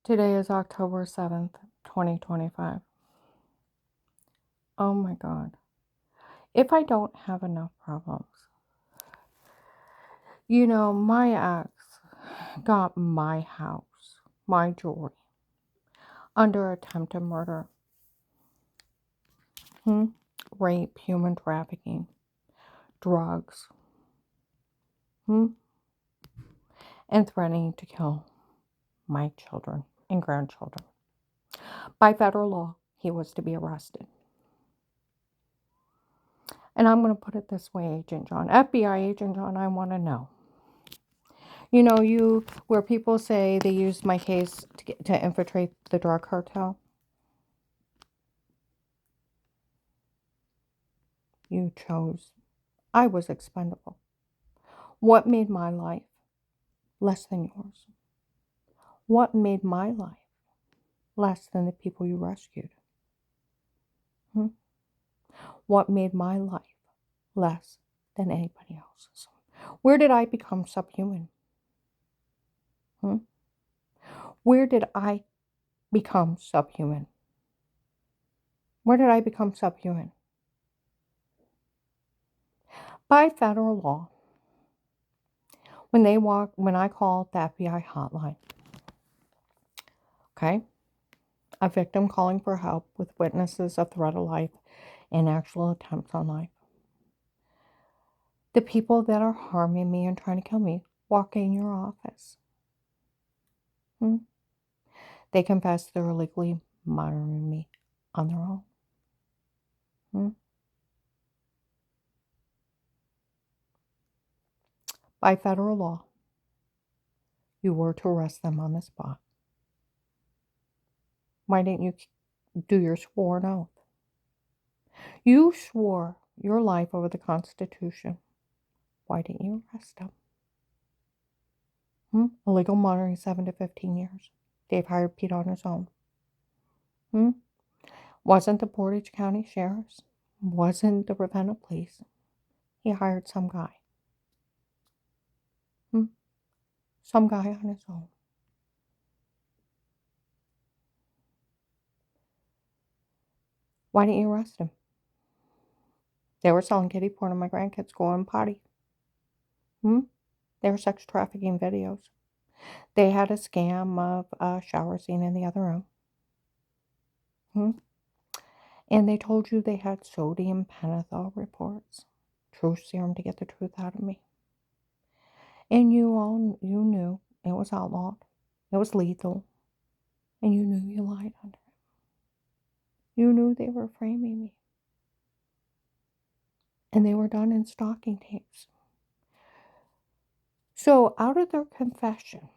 Today is October 7th, 2025. Oh my God. If I don't have enough problems, my ex got my house, my jewelry, under attempted murder, rape, human trafficking, drugs, and threatening to kill my children and grandchildren. By federal law, he was to be arrested. And I'm going to put it this way, Agent John, FBI Agent John, I want to know. Where people say they used my case to infiltrate the drug cartel. You chose. I was expendable. What made my life less than yours? What made my life less than the people you rescued? What made my life less than anybody else's? Where did I become subhuman? Where did I become subhuman? Where did I become subhuman? By federal law, when I called the FBI hotline, okay, a victim calling for help with witnesses of threat of life and actual attempts on life. The people that are harming me and trying to kill me walk in your office. They confess they're illegally monitoring me on their own. By federal law, you were to arrest them on the spot. Why didn't you do your sworn oath? You swore your life over the Constitution. Why didn't you arrest them? Illegal monitoring 7 to 15 years. Dave hired Pete on his own. Wasn't the Portage County Sheriff's. Wasn't the Ravenna Police. He hired some guy. Some guy on his own. Why didn't you arrest him? They were selling kiddie porn to my grandkids going potty. They were sex trafficking videos. They had a scam of a shower scene in the other room. And they told you they had sodium pentothal reports. Truth serum to get the truth out of me. And you knew it was outlawed. It was lethal. And you knew you lied under it. You knew they were framing me. And they were done in stocking tapes. So out of their confession,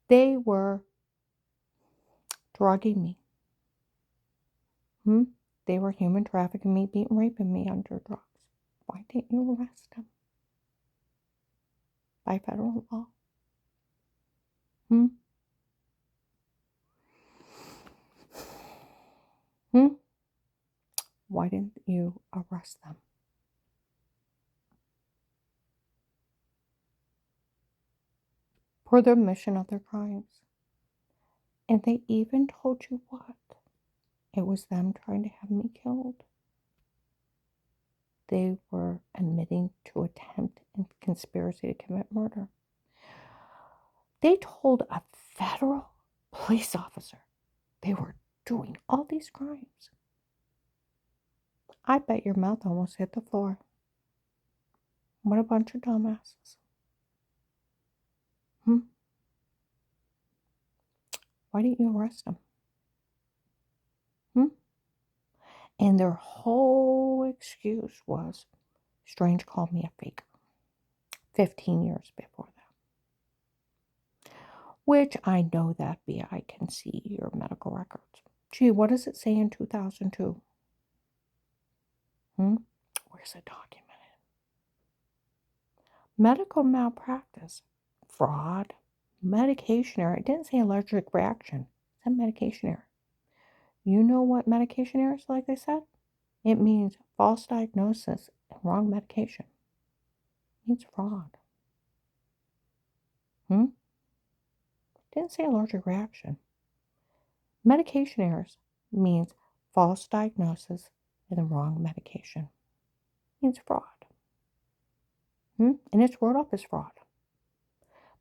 they were drugging me. They were human trafficking me, beating, raping me under drugs. Why didn't you arrest them? By federal law. Why didn't you arrest them? For the omission of their crimes. And they even told you what? It was them trying to have me killed. They were admitting to attempt and conspiracy to commit murder. They told a federal police officer they were doing all these crimes. I bet your mouth almost hit the floor. What a bunch of dumbasses. Why didn't you arrest them? And their whole excuse was, Strange called me a faker. 15 years before that. Which I know that I can see your medical records. Gee, what does it say in 2002? Where's it documented? Medical malpractice, fraud, medication error. It didn't say allergic reaction. It said medication error. You know what medication error is, like I said? It means false diagnosis and wrong medication. It means fraud. Didn't say allergic reaction. Medication errors means false diagnosis and the wrong medication. Means fraud. And it's wrote up as fraud.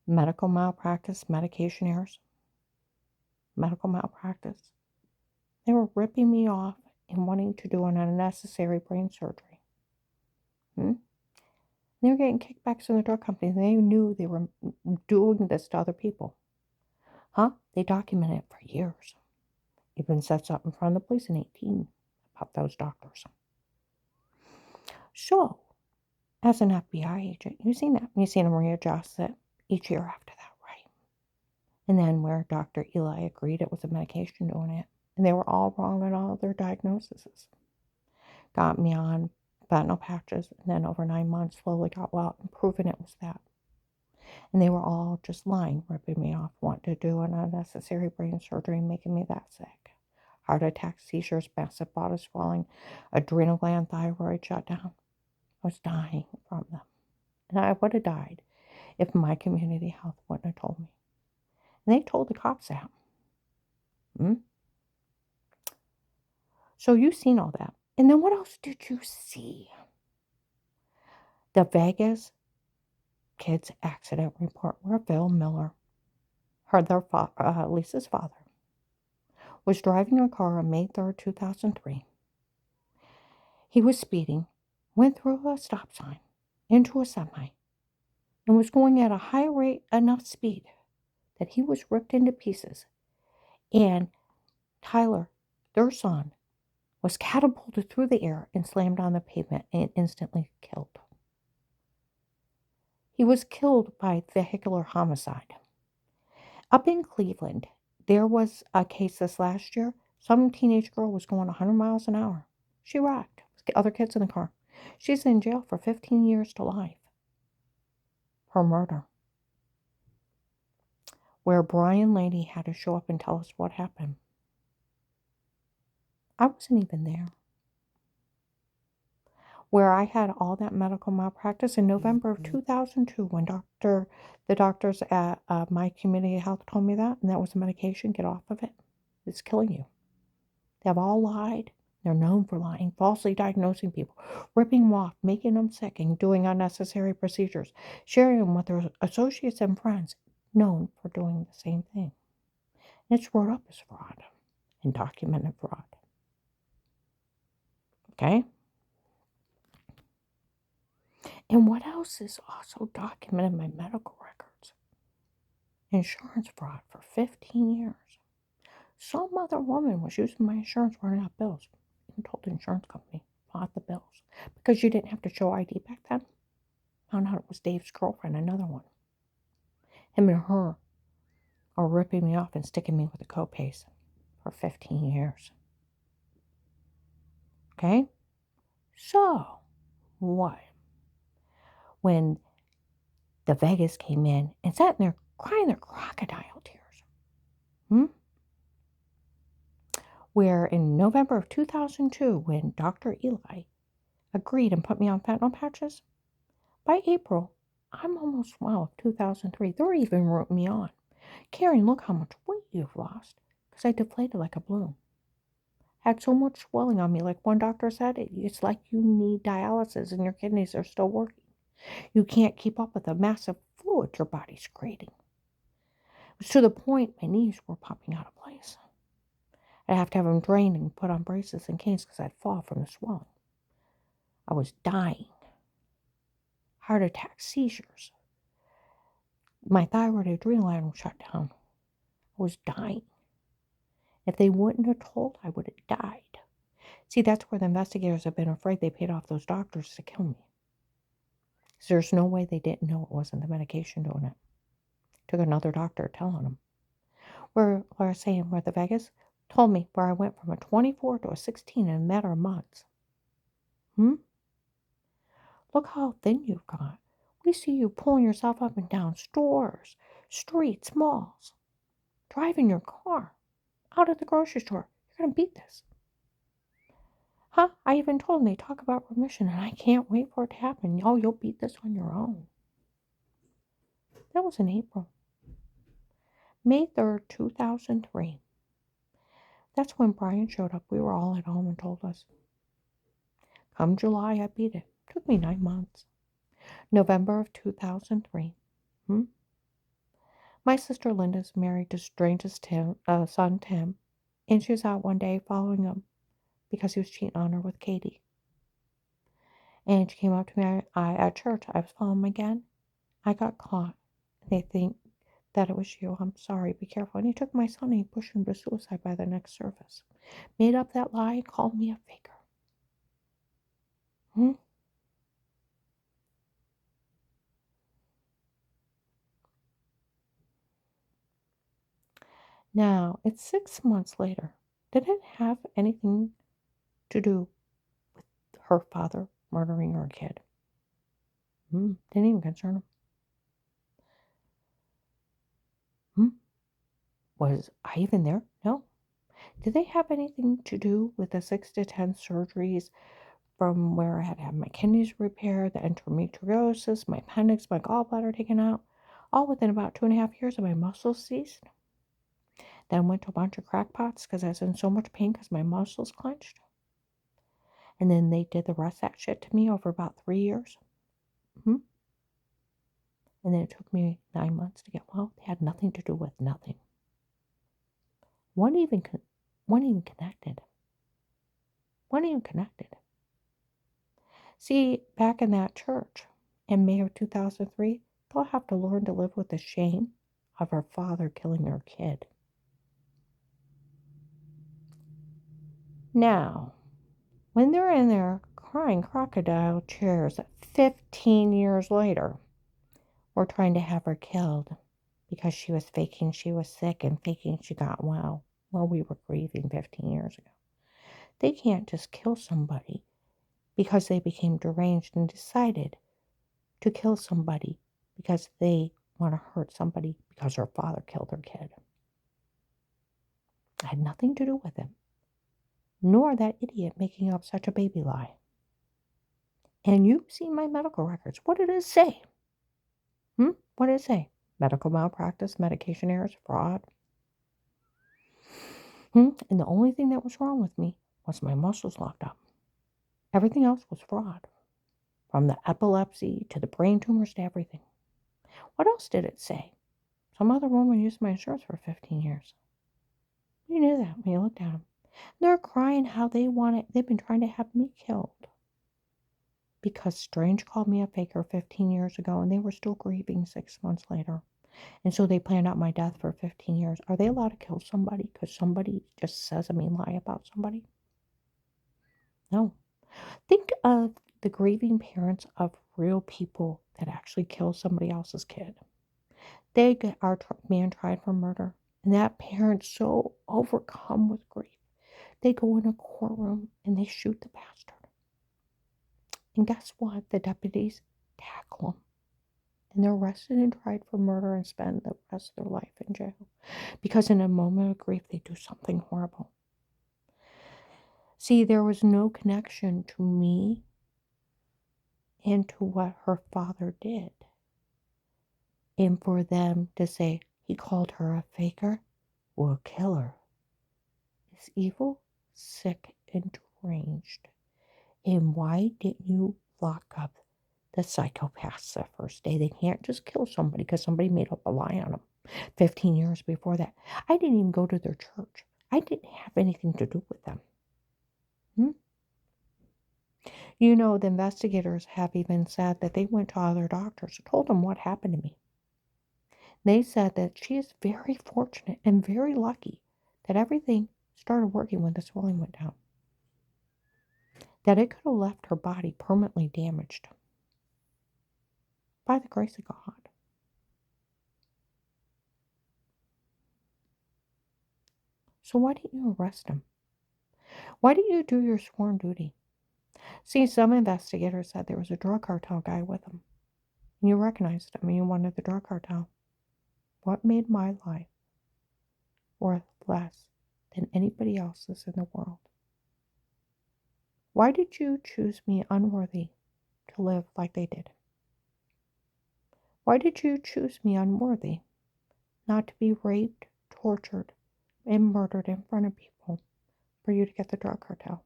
Medical malpractice, medication errors, medical malpractice. They were ripping me off and wanting to do an unnecessary brain surgery. They were getting kickbacks from the drug companies. They knew they were doing this to other people. They documented it for years. Even said something in front of the police in 18 about those doctors. So, as an FBI agent, you've seen that. You've seen them readjust it each year after that, right? And then where Dr. Eli agreed it was a medication doing it. And they were all wrong on all their diagnoses. Got me on fentanyl patches, and then over 9 months slowly got well and proven it was that. And they were all just lying, ripping me off, wanting to do an unnecessary brain surgery, making me that sick. Heart attacks, seizures, massive body swelling, adrenal gland, thyroid shutdown. I was dying from them. And I would have died if my community health wouldn't have told me. And they told the cops that. So you've seen all that. And then what else did you see? The Vegas kids accident report where Bill Miller, Lisa's father, was driving a car on May 3rd, 2003. He was speeding, went through a stop sign, into a semi, and was going at a high rate enough speed that he was ripped into pieces. And Tyler, their son, was catapulted through the air and slammed on the pavement and instantly killed. He was killed by vehicular homicide. Up in Cleveland, there was a case this last year. Some teenage girl was going 100 miles an hour. She wrecked. Other kids in the car. She's in jail for 15 years to life for murder. Where Brian Lady had to show up and tell us what happened. I wasn't even there. Where I had all that medical malpractice in November of 2002 when the doctors at my community health told me that, and that was a medication, get off of it. It's killing you. They have all lied. They're known for lying, falsely diagnosing people, ripping them off, making them sick, and doing unnecessary procedures, sharing them with their associates and friends, known for doing the same thing. And it's wrote up as fraud and documented fraud. Okay? And what else is also documented in my medical records? Insurance fraud for 15 years. Some other woman was using my insurance running out bills. And told the insurance company, bought the bills. Because you didn't have to show ID back then. Found out it was Dave's girlfriend, another one. Him and her are ripping me off and sticking me with the co-pays for 15 years. Okay? So, what? When the Vegas came in and sat in there crying their crocodile tears. Where in November of 2002, when Dr. Eli agreed and put me on fentanyl patches, by April, I'm almost well of 2003. They're even rooting me on. Karen, look how much weight you've lost. Because I deflated like a balloon. Had so much swelling on me, like one doctor said, it's like you need dialysis and your kidneys are still working. You can't keep up with the massive fluid your body's creating. It was to the point my knees were popping out of place. I'd have to have them drained and put on braces and canes because I'd fall from the swelling. I was dying. Heart attacks, seizures. My thyroid adrenal gland was shut down. I was dying. If they wouldn't have told, I would have died. See, that's where the investigators have been afraid they paid off those doctors to kill me. So there's no way they didn't know it wasn't the medication doing it. Took another doctor telling them. Where the Vegas told me where I went from a 24 to a 16 in a matter of months. Look how thin you've got. We see you pulling yourself up and down stores, streets, malls, driving your car, out at the grocery store. You're going to beat this. I even told them they talk about remission, and I can't wait for it to happen. You'll beat this on your own. That was in April. May 3rd, 2003. That's when Brian showed up. We were all at home and told us. Come July, I beat it. Took me 9 months. November of 2003. My sister Linda's married to Strange's son Tim, and she was out one day following him because he was cheating on her with Katie. And she came up to me at church. I was following him again. I got caught. They think that it was you. I'm sorry. Be careful. And he took my son and he pushed him to suicide by the next service. Made up that lie and called me a faker. Now, it's 6 months later. Did it have anything to do with her father murdering her kid? Didn't even concern him. Was I even there? No. Did they have anything to do with the 6 to 10 surgeries from where I had my kidneys repaired, the endometriosis, my appendix, my gallbladder taken out, all within about 2.5 years of my muscles ceased? Then went to a bunch of crackpots because I was in so much pain because my muscles clenched. And then they did the rest of that shit to me over about 3 years. And then it took me 9 months to get well. They had nothing to do with nothing. One even connected. One even connected. See, back in that church in May of 2003, they'll have to learn to live with the shame of her father killing her kid. Now, when they're in there crying crocodile tears 15 years later, we're trying to have her killed because she was faking she was sick and faking she got well while we were grieving 15 years ago. They can't just kill somebody because they became deranged and decided to kill somebody because they want to hurt somebody because her father killed her kid. It had nothing to do with him, nor that idiot making up such a baby lie. And you've seen my medical records. What did it say? What did it say? Medical malpractice, medication errors, fraud. And the only thing that was wrong with me was my muscles locked up. Everything else was fraud. From the epilepsy to the brain tumors to everything. What else did it say? Some other woman used my insurance for 15 years. You knew that when you looked at them. They're crying how they've been trying to have me killed. Because Strange called me a faker 15 years ago and they were still grieving 6 months later. And so they planned out my death for 15 years. Are they allowed to kill somebody because somebody just says a mean lie about somebody? No. Think of the grieving parents of real people that actually kill somebody else's kid. They get our man tried for murder. And that parent's so overcome with grief. They go in a courtroom and they shoot the bastard. And guess what? The deputies tackle them. And they're arrested and tried for murder and spend the rest of their life in jail. Because in a moment of grief, they do something horrible. See, there was no connection to me and to what her father did. And for them to say, he called her a faker, we'll kill her, is evil, sick, and deranged. And why didn't you lock up the psychopaths the first day? They can't just kill somebody because somebody made up a lie on them 15 years before that. I didn't even go to their church. I didn't have anything to do with them. You know, the investigators have even said that they went to other doctors and told them what happened to me. They said that she is very fortunate and very lucky that everything started working when the swelling went down. That it could have left her body permanently damaged by the grace of God. So why didn't you arrest him? Why didn't you do your sworn duty? See, some investigators said there was a drug cartel guy with him. And you recognized him and you wanted the drug cartel. What made my life worth less than anybody else's in the world? Why did you choose me unworthy to live like they did? Why did you choose me unworthy not to be raped, tortured, and murdered in front of people for you to get the drug cartel.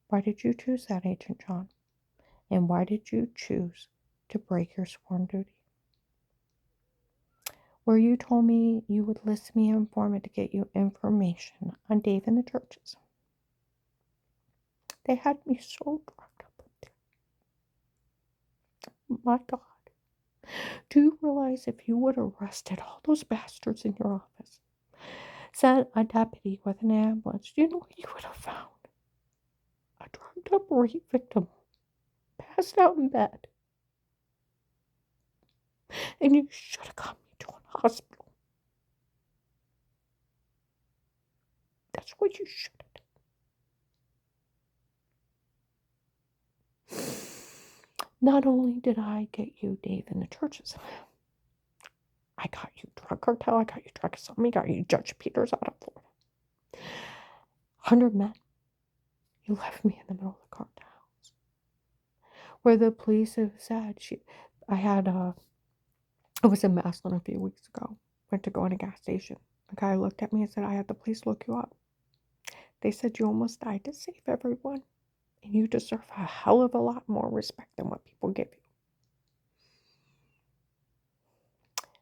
Why did you choose that, Agent John? And why did you choose to break your sworn duty? Where you told me you would list me an informant to get you information on Dave and the churches. They had me so drugged up there. My God. Do you realize if you would have arrested all those bastards in your office, sent a deputy with an ambulance, do you know what you would have found? A drugged up rape victim, passed out in bed. And you should have got me to a hospital. That's what you should have done. Not only did I get you Dave in the churches, I got you drug cartel, I got you drug assembly, got you Judge Peters out of Florida. 100 men. You left me in the middle of the cartels. Where the police have said, I was in Maslin a few weeks ago. Went to go in a gas station. A guy looked at me and said, I had the police look you up. They said you almost died to save everyone. And you deserve a hell of a lot more respect than what people give you.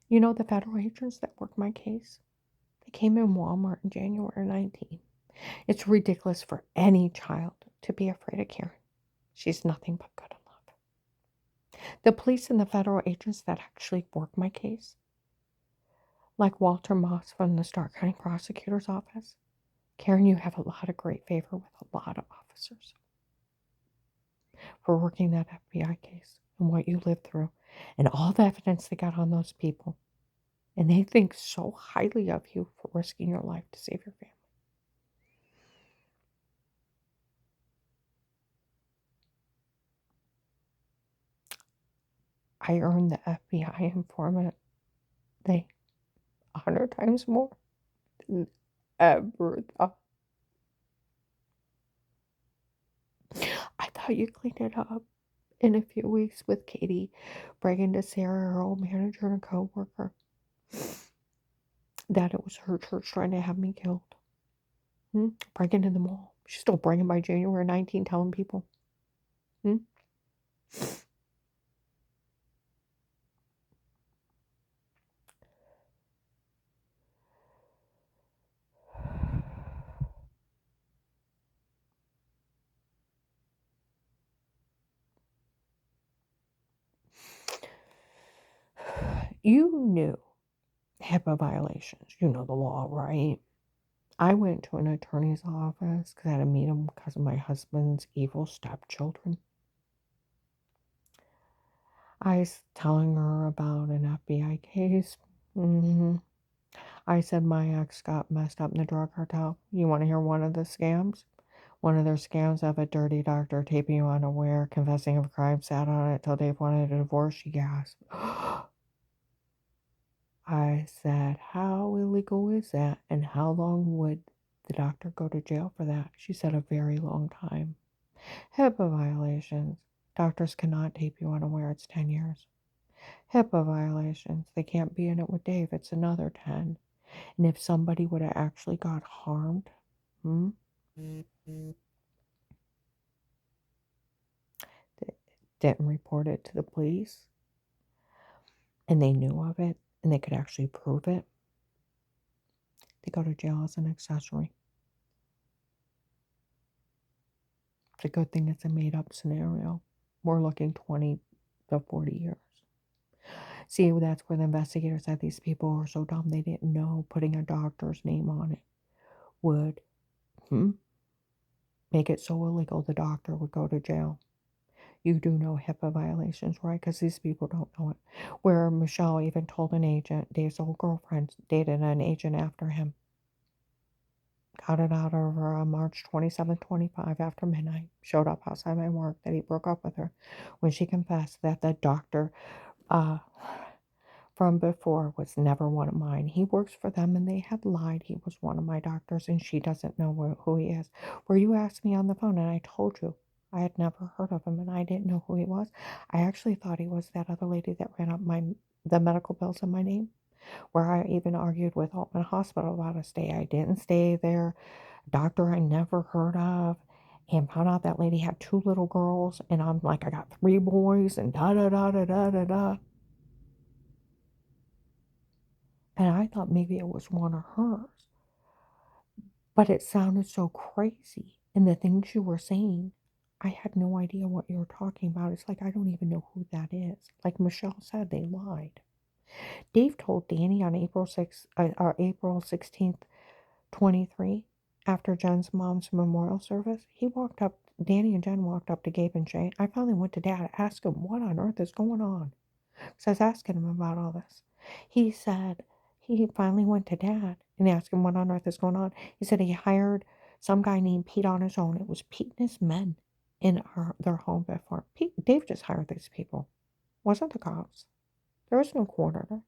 You know the federal agents that worked my case? They came in Walmart in January 19. It's ridiculous for any child to be afraid of Karen. She's nothing but good enough. The police and the federal agents that actually worked my case, like Walter Moss from the Stark County Prosecutor's Office, Karen, you have a lot of great favor with a lot of officers for working that FBI case and what you lived through and all the evidence they got on those people. And they think so highly of you for risking your life to save your family. I earned the FBI informant thing 100 times more than ever thought. I thought you cleaned it up in a few weeks with Katie bragging to Sarah, her old manager and co-worker, that it was her church trying to have me killed. Bragging to them all. She's still bragging by January 19, telling people. You knew HIPAA violations. You know the law, right? I went to an attorney's office because I had to meet him because of my husband's evil stepchildren. I was telling her about an FBI case. I said my ex got messed up in the drug cartel. You want to hear one of the scams? One of their scams of a dirty doctor taping you unaware, confessing of a crime, sat on it till Dave wanted a divorce. She gasped. I said, how illegal is that? And how long would the doctor go to jail for that? She said, a very long time. HIPAA violations. Doctors cannot tape you unaware. It's 10 years. HIPAA violations. They can't be in it with Dave. It's another 10. And if somebody would have actually got harmed, they didn't report it to the police, and they knew of it, and they could actually prove it, they go to jail as an accessory. It's a good thing it's a made-up scenario. We're looking 20 to 40 years. See, that's where the investigators said these people were so dumb they didn't know putting a doctor's name on it would make it so illegal the doctor would go to jail. You do know HIPAA violations, right? Because these people don't know it. Where Michelle even told an agent, Dave's old girlfriend dated an agent after him. Got it out of her on March 27, 25 after midnight. Showed up outside my work that he broke up with her when she confessed that the doctor from before was never one of mine. He works for them and they had lied. He was one of my doctors and she doesn't know who he is. Where you asked me on the phone and I told you I had never heard of him and I didn't know who he was. I actually thought he was that other lady that ran up the medical bills in my name. where I even argued with Altman Hospital about a stay. I didn't stay there. A doctor I never heard of, and found out that lady had 2 little girls, and I'm like, I got 3 boys, and da da da da da da da. And I thought maybe it was one of hers, but it sounded so crazy. And the things you were saying, I had no idea what you were talking about. It's like, I don't even know who that is. Like Michelle said, they lied. Dave told Danny on April 16th, 23, after Jen's mom's memorial service, Danny and Jen walked up to Gabe and Shay. I finally went to Dad, asked him what on earth is going on. So I was asking him about all this. He said he finally went to Dad and asked him what on earth is going on. He said he hired some guy named Pete on his own. It was Pete and his men in their home before. Dave just hired these people. Wasn't the cops. There was no court order.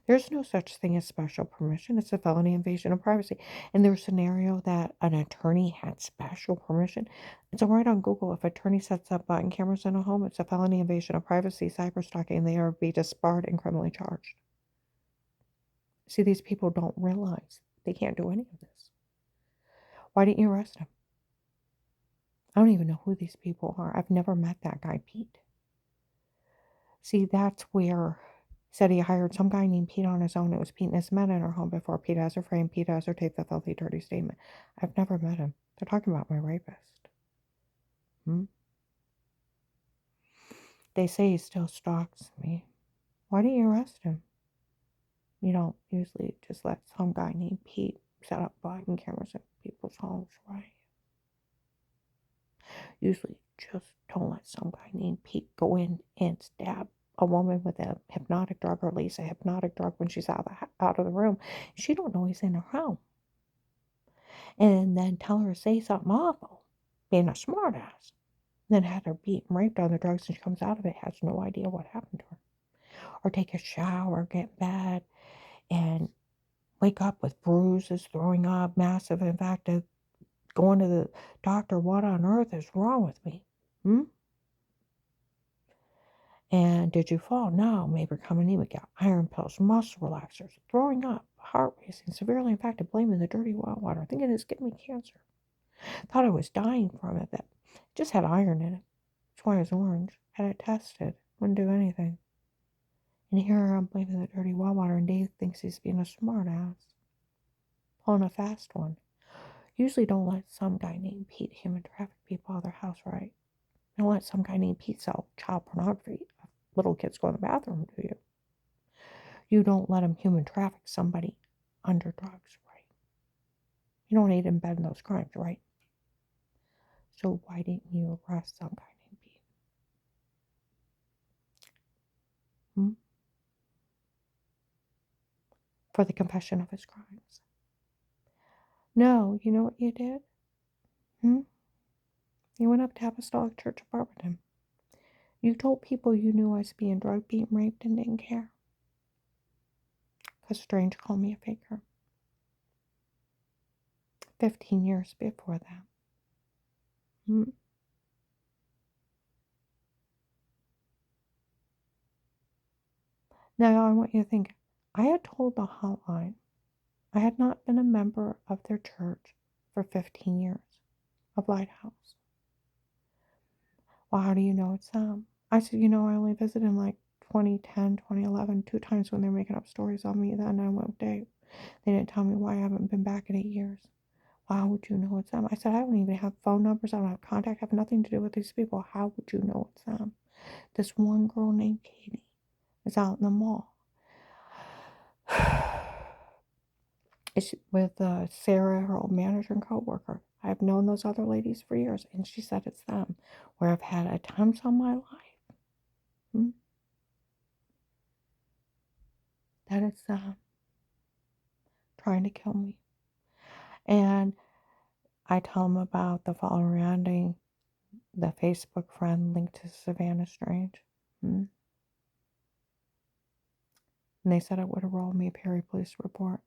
There's no such thing as special permission. It's a felony invasion of privacy. In their scenario that an attorney had special permission, it's right on Google. If an attorney sets up button cameras in a home, it's a felony invasion of privacy, cyberstalking, and they are be disbarred and criminally charged. See, these people don't realize they can't do any of this. Why didn't you arrest him? I don't even know who these people are. I've never met that guy, Pete. See, that's where he said he hired some guy named Pete on his own. It was Pete and his men in her home before. Pete has her frame. Pete has her tape the filthy, dirty statement. I've never met him. They're talking about my rapist. They say he still stalks me. Why didn't you arrest him? You don't usually just let some guy named Pete set up body cameras in people's homes, right? Usually just don't let some guy named Pete go in and stab a woman with a hypnotic drug, or at least a hypnotic drug, when she's out of the room. She don't know he's in her home. And then tell her to say something awful, being a smartass. Then had her beat and raped on the drugs, and she comes out of it, has no idea what happened to her. Or take a shower, get in bed, and wake up with bruises, throwing up, massive. In fact, going to the doctor, what on earth is wrong with me? And did you fall? No. Maybe become anemic, got iron pills, muscle relaxers, throwing up, heart racing, severely infected, blaming the dirty well water, thinking it's giving me cancer. Thought I was dying from it, that just had iron in it. That's why it was orange. Had it tested. Wouldn't do anything. And here I'm blaming the dirty well water, and Dave thinks he's being a smart ass. Pulling a fast one. Usually don't let some guy named Pete human traffic people out of their house, right? Don't let some guy named Pete sell child pornography. Little kids go in the bathroom, do you? You don't let him human traffic somebody under drugs, right? You don't need him in those crimes, right? So why didn't you arrest some guy named Pete? For the confession of his crimes. No, you know what you did? You went up to Apostolic Church of Barberton. You told people you knew I was being drugged, being raped, and didn't care. Because Strange called me a faker. 15 years before that. Now I want you to think, I had told the hotline I had not been a member of their church for 15 years of Lighthouse. Well, how do you know it's them? I said, I only visited in like 2010, 2011, 2 times when they're making up stories on me. Then I went with Dave. They didn't tell me why I haven't been back in 8 years. Well, how would you know it's them? I said, I don't even have phone numbers. I don't have contact. I have nothing to do with these people. How would you know it's them? This one girl named Katie is out in the mall. It's with Sarah, her old manager and co-worker. I've known those other ladies for years, and she said it's them. Where I've had attempts on my life. That it's them. Trying to kill me. And I tell them about the following, the Facebook friend linked to Savannah Strange. And they said it would have rolled me a Perry police report.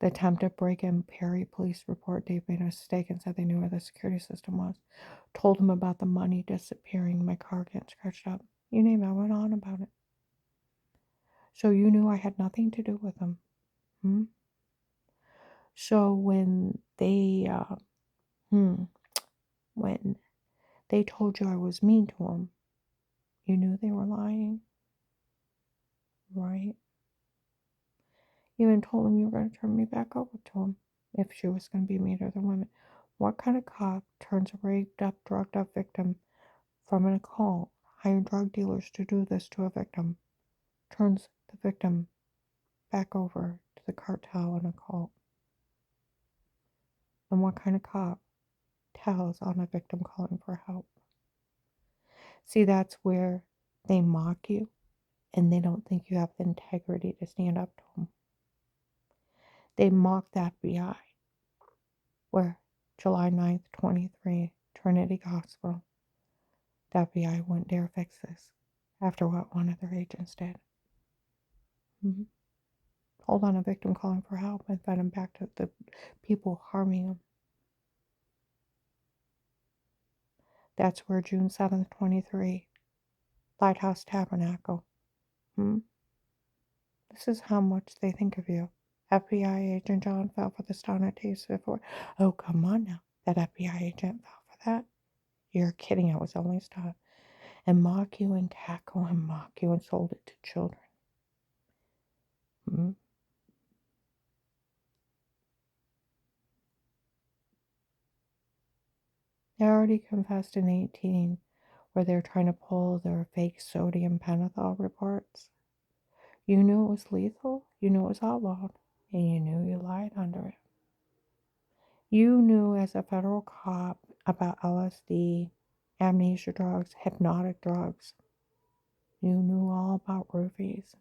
The attempted break-in Perry police report, Dave made a mistake and said they knew where the security system was. Told him about the money disappearing, my car getting scratched up. You name it, I went on about it. So you knew I had nothing to do with them. Hmm? So hmm, when they told you I was mean to them, you knew they were lying, right? You even told them you were going to turn me back over to them if she was going to be mean to other women. What kind of cop turns a raped up, drugged up victim from an occult, hiring drug dealers to do this to a victim, turns the victim back over to the cartel and occult? And what kind of cop tells on a victim calling for help? See, that's where they mock you and they don't think you have the integrity to stand up to them. They mock the FBI, where July 9th, 23, Trinity Hospital, the FBI wouldn't dare fix this after what one of their agents did. Mm-hmm. Hold on a victim calling for help and fed him back to the people harming him. That's where June 7th, 23, Lighthouse Tabernacle. Hmm? This is how much they think of you. FBI agent John fell for the stun at Taste before. Oh, come on now. That FBI agent fell for that? You're kidding. It was only stun. And mock you and cackle and mock you and sold it to children. Hmm? They already confessed in 18 where they're trying to pull their fake sodium pentothal reports. You knew it was lethal, you knew it was outlawed, and you knew you lied under it. You knew as a federal cop about LSD, amnesia drugs, hypnotic drugs. You knew all about roofies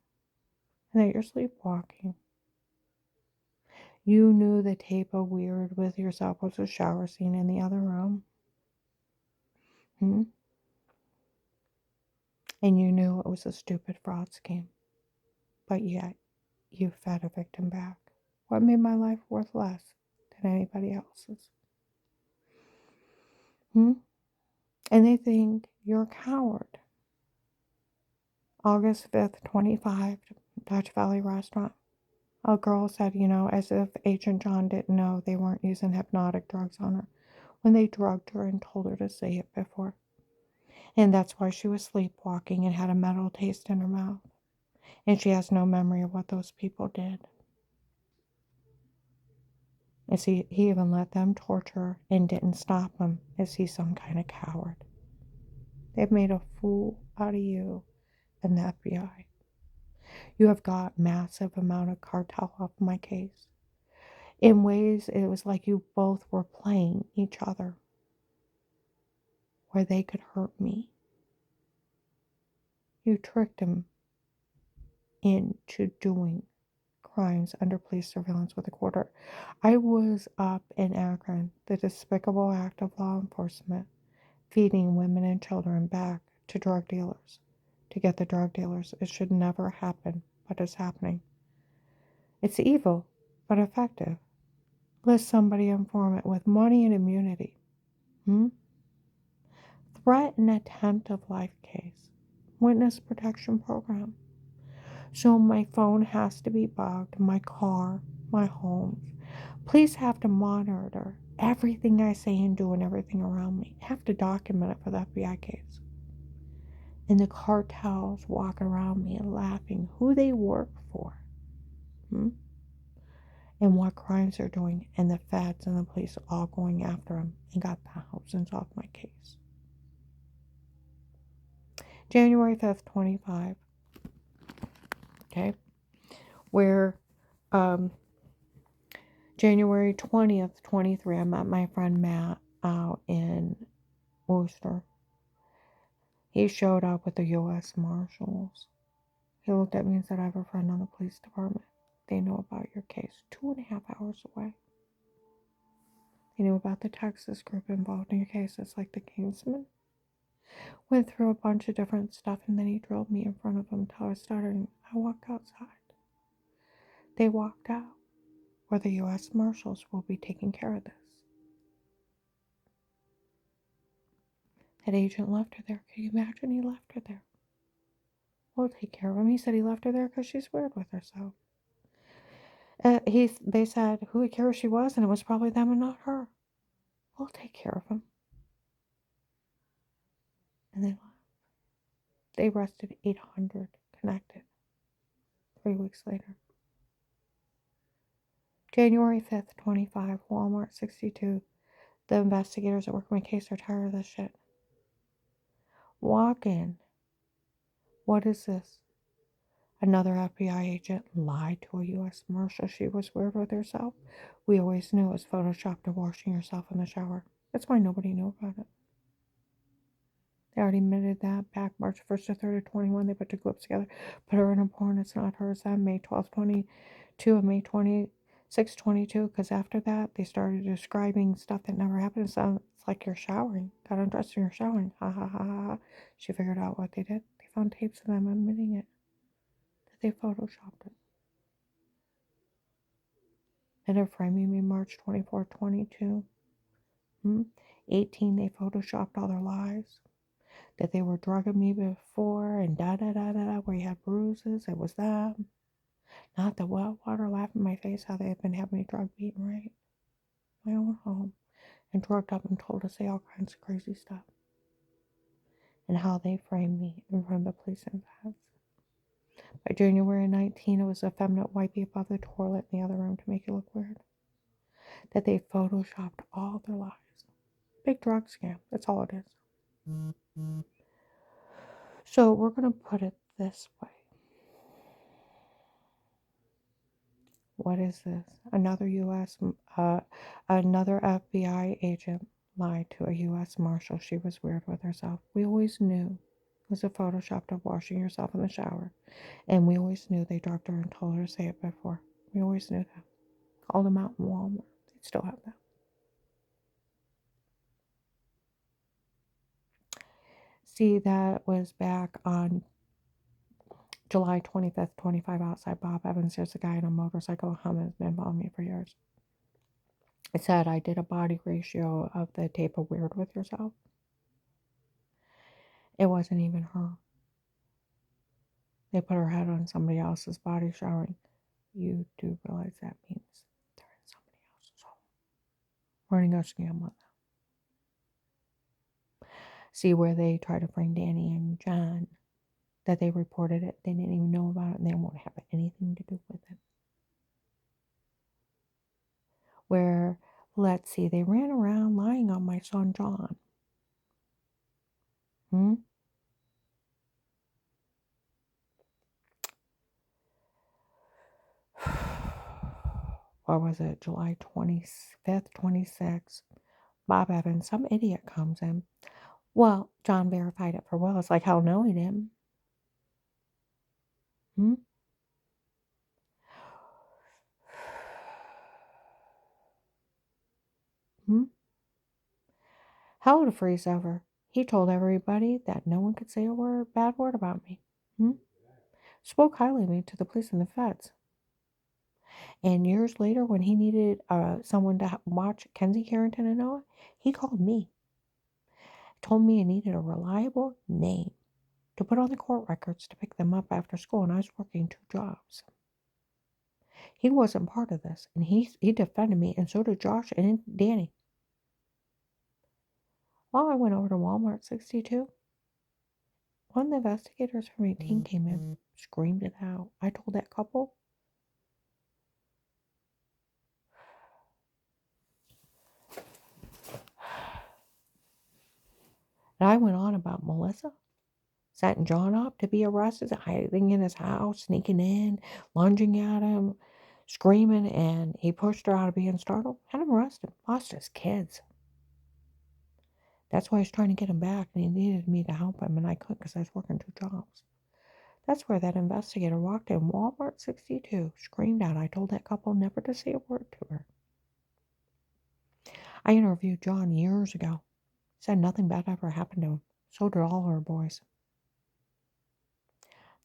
and that you're sleepwalking. You knew the tape of Weird with yourself was a shower scene in the other room. Hmm? And you knew it was a stupid fraud scheme. But yet, you fed a victim back. What made my life worth less than anybody else's? Hmm? And they think you're a coward. August 5th, 25, Dutch Valley Restaurant. A girl said, as if Agent John didn't know they weren't using hypnotic drugs on her when they drugged her and told her to say it before. And that's why she was sleepwalking and had a metal taste in her mouth. And she has no memory of what those people did. Is he even let them torture her and didn't stop him? Is he some kind of coward? They've made a fool out of you and the FBI. You have got massive amount of cartel off my case. In ways, it was like you both were playing each other where they could hurt me. You tricked him into doing crimes under police surveillance with a quarter. I was up in Akron, the despicable act of law enforcement, feeding women and children back to drug dealers to get the drug dealers. It should never happen, but it's happening. It's evil, but effective. List somebody informant with money and immunity. Threat and attempt of life case. Witness protection program. So my phone has to be bugged, my car, my home. Police have to monitor everything I say and do and everything around me. Have to document it for the FBI case. And the cartels walking around me and laughing who they work for. And what crimes they're doing. And the feds and the police all going after them and got thousands off my case. January 5th, 25. Okay. Where January 20th, 23, I met my friend Matt out in Worcester. He showed up with the U.S. Marshals. He looked at me and said, I have a friend on the police department. They know about your case. 2.5 hours away. They knew about the Texas group involved in your case. It's like the Kingsman. Went through a bunch of different stuff, and then he drilled me in front of him until I started, and I walked outside. They walked out, where the U.S. Marshals will be taking care of this. That agent left her there. Can you imagine he left her there? We'll take care of him. He said he left her there because she's weird with herself. They said who cares she was, and it was probably them and not her. We'll take care of him. And they left. They arrested 800 connected 3 weeks later. January 5th, 25, Walmart 62. The investigators that work my case are tired of this shit. Walk in. What is this? Another FBI agent lied to a U.S. Marshal she was weird with herself. We always knew it was photoshopped of washing yourself in the shower. That's why nobody knew about it. They already admitted that back March 1st to 3rd of 21. They put two clips together, put her in a porn. It's not her, it's them. May 12th, 22 and May 26th, 22. Because after that, they started describing stuff that never happened. So it's like you're showering. Got undressed and you're showering. Ha ha ha ha ha. She figured out what they did. They found tapes of them admitting it. That they photoshopped it. Ended up framing me March 24th, 22. 18, they photoshopped all their lies. That they were drugging me before and da-da-da-da-da, where you had bruises. It was them. Not the well water laughing in my face, how they had been having me drug beaten right in my own home. And drugged up and told to say all kinds of crazy stuff. And how they framed me in front of the police and feds. By January 19, it was a feminine wipey above the toilet in the other room to make it look weird. That they photoshopped all their lives. Big drug scam. That's all it is. So we're going to put it this way. What is this? Another FBI agent lied to a U.S. Marshal she was weird with herself. We always knew it was a Photoshop of washing yourself in the shower. And we always knew they drugged her and told her to say it before. We always knew that. Called them out in Walmart. They still have that. See, that was back on July 25th, 25, outside Bob Evans. There's a guy on a motorcycle. Has been following me for years. It said I did a body ratio of the tape of Weird with Yourself. It wasn't even her. They put her head on somebody else's body showering. You do realize that means they're in somebody else's home. Running a scam with them. See where they try to frame Danny and John. That they reported it. They didn't even know about it and they won't have anything to do with it. Where, let's see, they ran around lying on my son John. What was it? July 25th, 26th. Bob Evans, some idiot comes in. Well, John verified it for Willis. Like, hell no, he didn't. Hell to freeze over. He told everybody that no one could say a bad word about me. Spoke highly of me to the police and the feds. And years later, when he needed someone to watch Kenzie Carrington and Noah, he called me. Told me I needed a reliable name to put on the court records to pick them up after school, and I was working 2 jobs. He wasn't part of this, and he defended me, and so did Josh and Danny. Well, I went over to Walmart 62. One of the investigators from 18 came in, screamed it out. I told that couple. And I went on about Melissa setting John up to be arrested, hiding in his house, sneaking in, lunging at him, screaming, and he pushed her out of being startled. Had him arrested. Lost his kids. That's why I was trying to get him back, and he needed me to help him, and I couldn't because I was working 2 jobs. That's where that investigator walked in, Walmart 62, screamed out. I told that couple never to say a word to her. I interviewed John years ago. Said nothing bad ever happened to him. So did all her boys.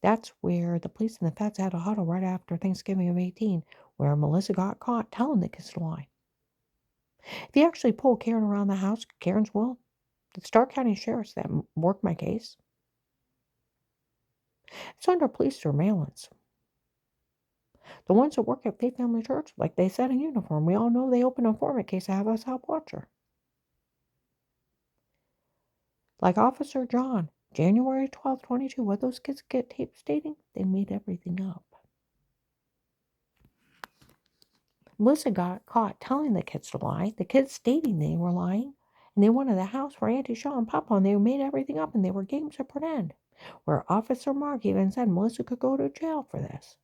That's where the police and the feds had a huddle right after Thanksgiving of 18, where Melissa got caught telling the kids to lie. If you actually pull Karen around the house, Karen's will. The Stark County sheriffs that worked my case. It's under police surveillance. The ones that work at Faith Family Church, like they said in uniform, we all know they open a form in case they have us help watcher. Like Officer John, January 12th, 22, what those kids get tape stating? They made everything up. Melissa got caught telling the kids to lie, the kids stating they were lying, and they went to the house for Auntie Shaw and Papa, and they made everything up, and they were games of pretend, where Officer Mark even said Melissa could go to jail for this,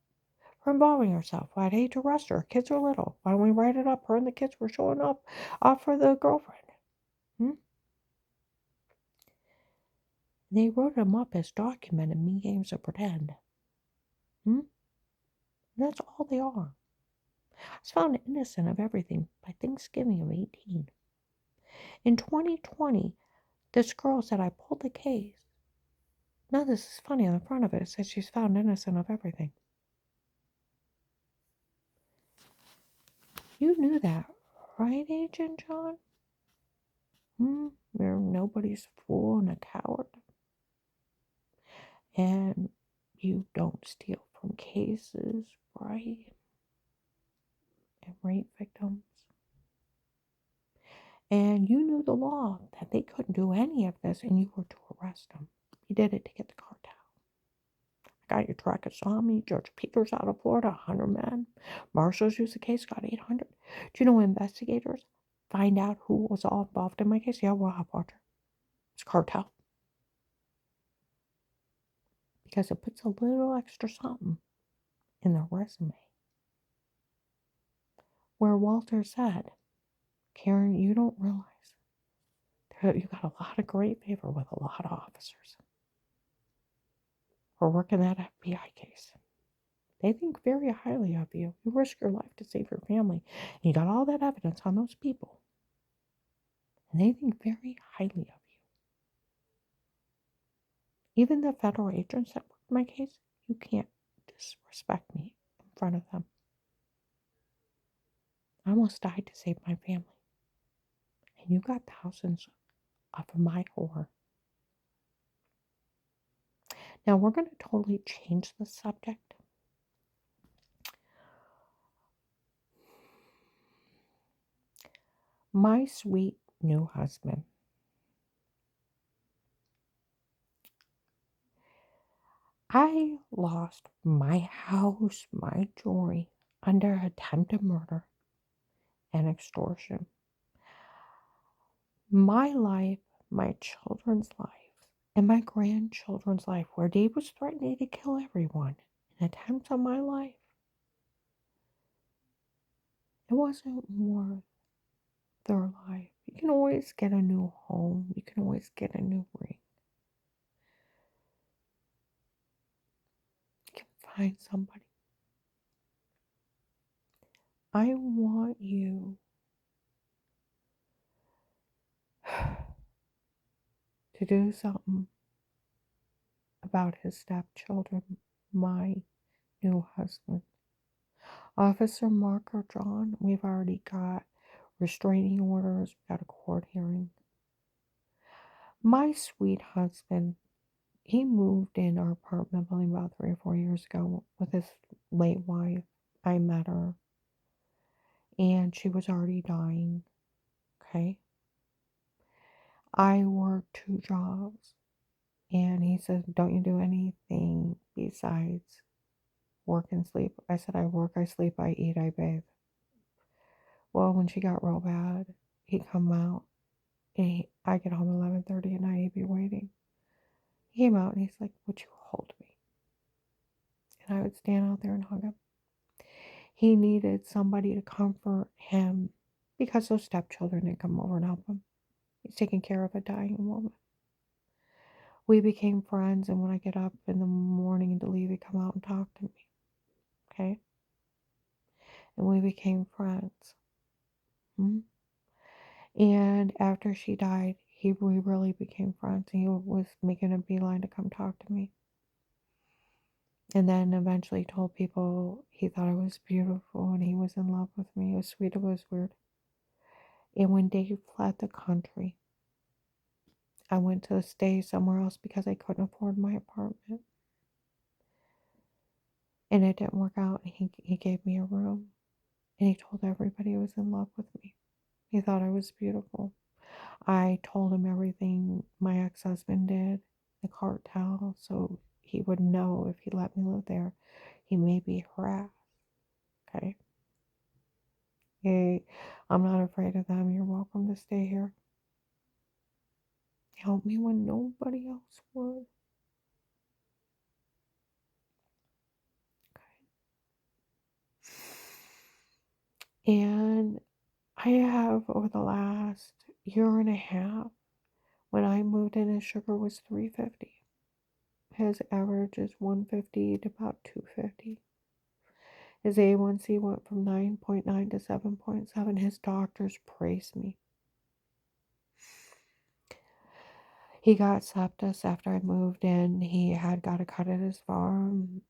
for involving herself. I'd hate to arrest her. Kids are little. Why don't we write it up? Her and the kids were showing up off for the girlfriend. They wrote them up as documented mean games of pretend. That's all they are. I was found innocent of everything by Thanksgiving of 18. In 2020, this girl said I pulled the case. Now this is funny, on the front of it, it says she's found innocent of everything. You knew that, right, Agent John? You're nobody's fool and a coward. And you don't steal from cases, right? And rape victims. And you knew the law, that they couldn't do any of this, and you were to arrest them. You did it to get the cartel. I got your track of Swami, George Peters out of Florida, 100 men. Marshals used the case, got 800. Do you know investigators find out who was all involved in my case? Yeah, well, I'll watch her. It's cartel. Because it puts a little extra something in the resume. Where Walter said, Karen, you don't realize you got a lot of great favor with a lot of officers for working that FBI case. They think very highly of you. You risk your life to save your family. And you got all that evidence on those people. And they think very highly of you. Even the federal agents that worked my case, you can't disrespect me in front of them. I almost died to save my family. And you got thousands off of my horror. Now we're going to totally change the subject. My sweet new husband. I lost my house, my jewelry, under attempted murder and extortion. My life, my children's life, and my grandchildren's life, where Dave was threatening to kill everyone in attempts on my life, it wasn't worth their life. You can always get a new home. You can always get a new ring. You can find somebody. I want you to do something about his stepchildren, my new husband. Officer Mark or John, we've already got restraining orders, we got a court hearing. My sweet husband, he moved in our apartment building about 3 or 4 years ago with his late wife. I met her, and she was already dying, okay? I worked 2 jobs, and he said, don't you do anything besides work and sleep? I said, I work, I sleep, I eat, I bathe. Well, when she got real bad, he'd come out, and I get home 11:30 at night, he'd be waiting. He came out, and he's like, would you hold me? And I would stand out there and hug him. He needed somebody to comfort him because those stepchildren didn't come over and help him. He's taking care of a dying woman. We became friends, and when I get up in the morning to leave, he'd come out and talk to me. Okay? And we became friends. And after she died, we really became friends. He was making a beeline to come talk to me. And then eventually told people he thought I was beautiful and he was in love with me. It was sweet, it was weird. And when Dave fled the country, I went to stay somewhere else because I couldn't afford my apartment. And it didn't work out. He gave me a room. And he told everybody he was in love with me. He thought I was beautiful. I told him everything my ex-husband did, the cartel, so he would know if he let me live there, he may be harassed. Okay? Hey, I'm not afraid of them. You're welcome to stay here. Help me when nobody else would. Okay. And I have, over the last year and a half, when I moved in, his sugar was 350. His average is 150 to about 250. His A1C went from 9.9 to 7.7. His doctors praised me. He got sepsis after I moved in. He had got a cut at his farm,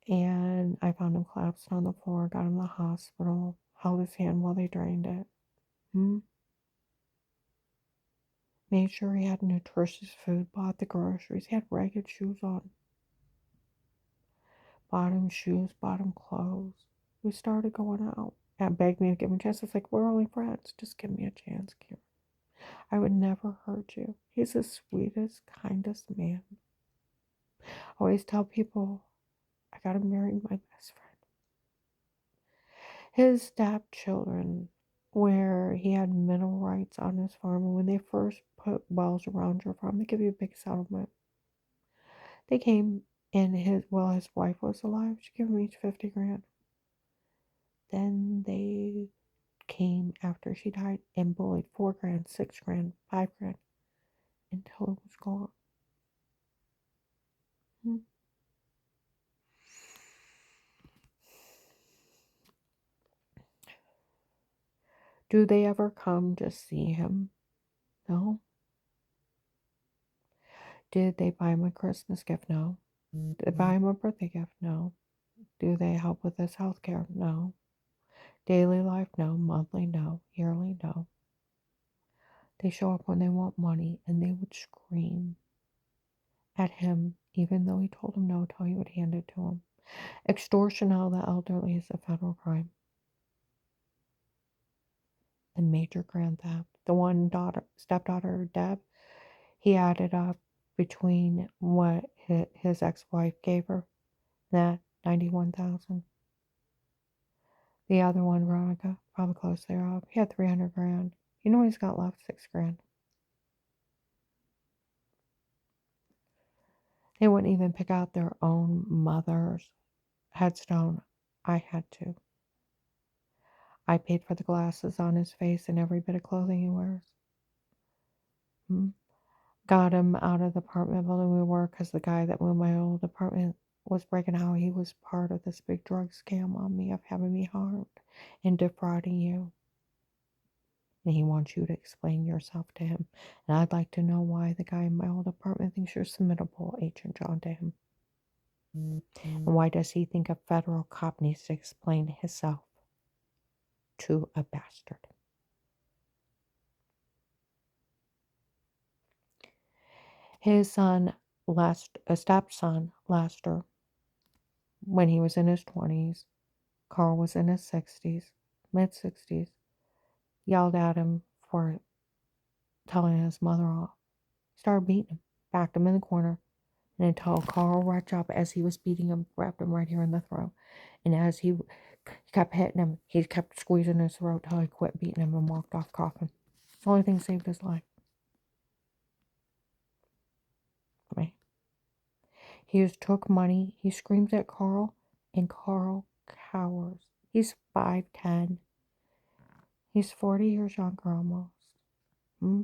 and I found him collapsed on the floor, got him to the hospital, held his hand while they drained it. Hmm? Made sure he had nutritious food, bought the groceries. He had ragged shoes on. Bought him shoes, bought him clothes. We started going out. And begged me to give him a chance. It's like, we're only friends. Just give me a chance, Karen. I would never hurt you. He's the sweetest, kindest man. I always tell people, I gotta marry my best friend. His stepchildren, where he had mineral rights on his farm, and when they first put wells around your farm, they give you a big settlement. They came and his wife was alive. She gave him each 50 grand. Then they came after she died and bullied 4 grand, 6 grand, 5 grand until it was gone. Hmm. Do they ever come to see him? No. Did they buy him a Christmas gift? No. Did they buy him a birthday gift? No. Do they help with his health care? No. Daily life? No. Monthly? No. Yearly? No. They show up when they want money, and they would scream at him even though he told them no till he would hand it to them. Extortion of the elderly is a federal crime. And major grand theft. The one stepdaughter, Deb, he added up between what his ex-wife gave her, that 91,000. The other one, Veronica, probably close thereof. He had 300 grand. You know what he's got left? 6 grand. They wouldn't even pick out their own mother's headstone. I had to. I paid for the glasses on his face and every bit of clothing he wears. Hmm. Got him out of the apartment building we were because the guy that moved my old apartment was breaking out. He was part of this big drug scam on me of having me harmed and defrauding you. And he wants you to explain yourself to him. And I'd like to know why the guy in my old apartment thinks you're submittable, Agent John, to him. And why does he think a federal cop needs to explain himself to a bastard? His son, a stepson, Lester, when he was in his 20s, Carl was in his 60s, mid 60s, yelled at him for telling his mother off. Started beating him, backed him in the corner, and until Carl rushed up as he was beating him, grabbed him right here in the throat. And as he kept hitting him, he kept squeezing his throat till he quit beating him and walked off coughing. The only thing saved his life. Right? He just took money. He screams at Carl, and Carl cowers. He's 5'10". He's 40 years younger almost. Hmm?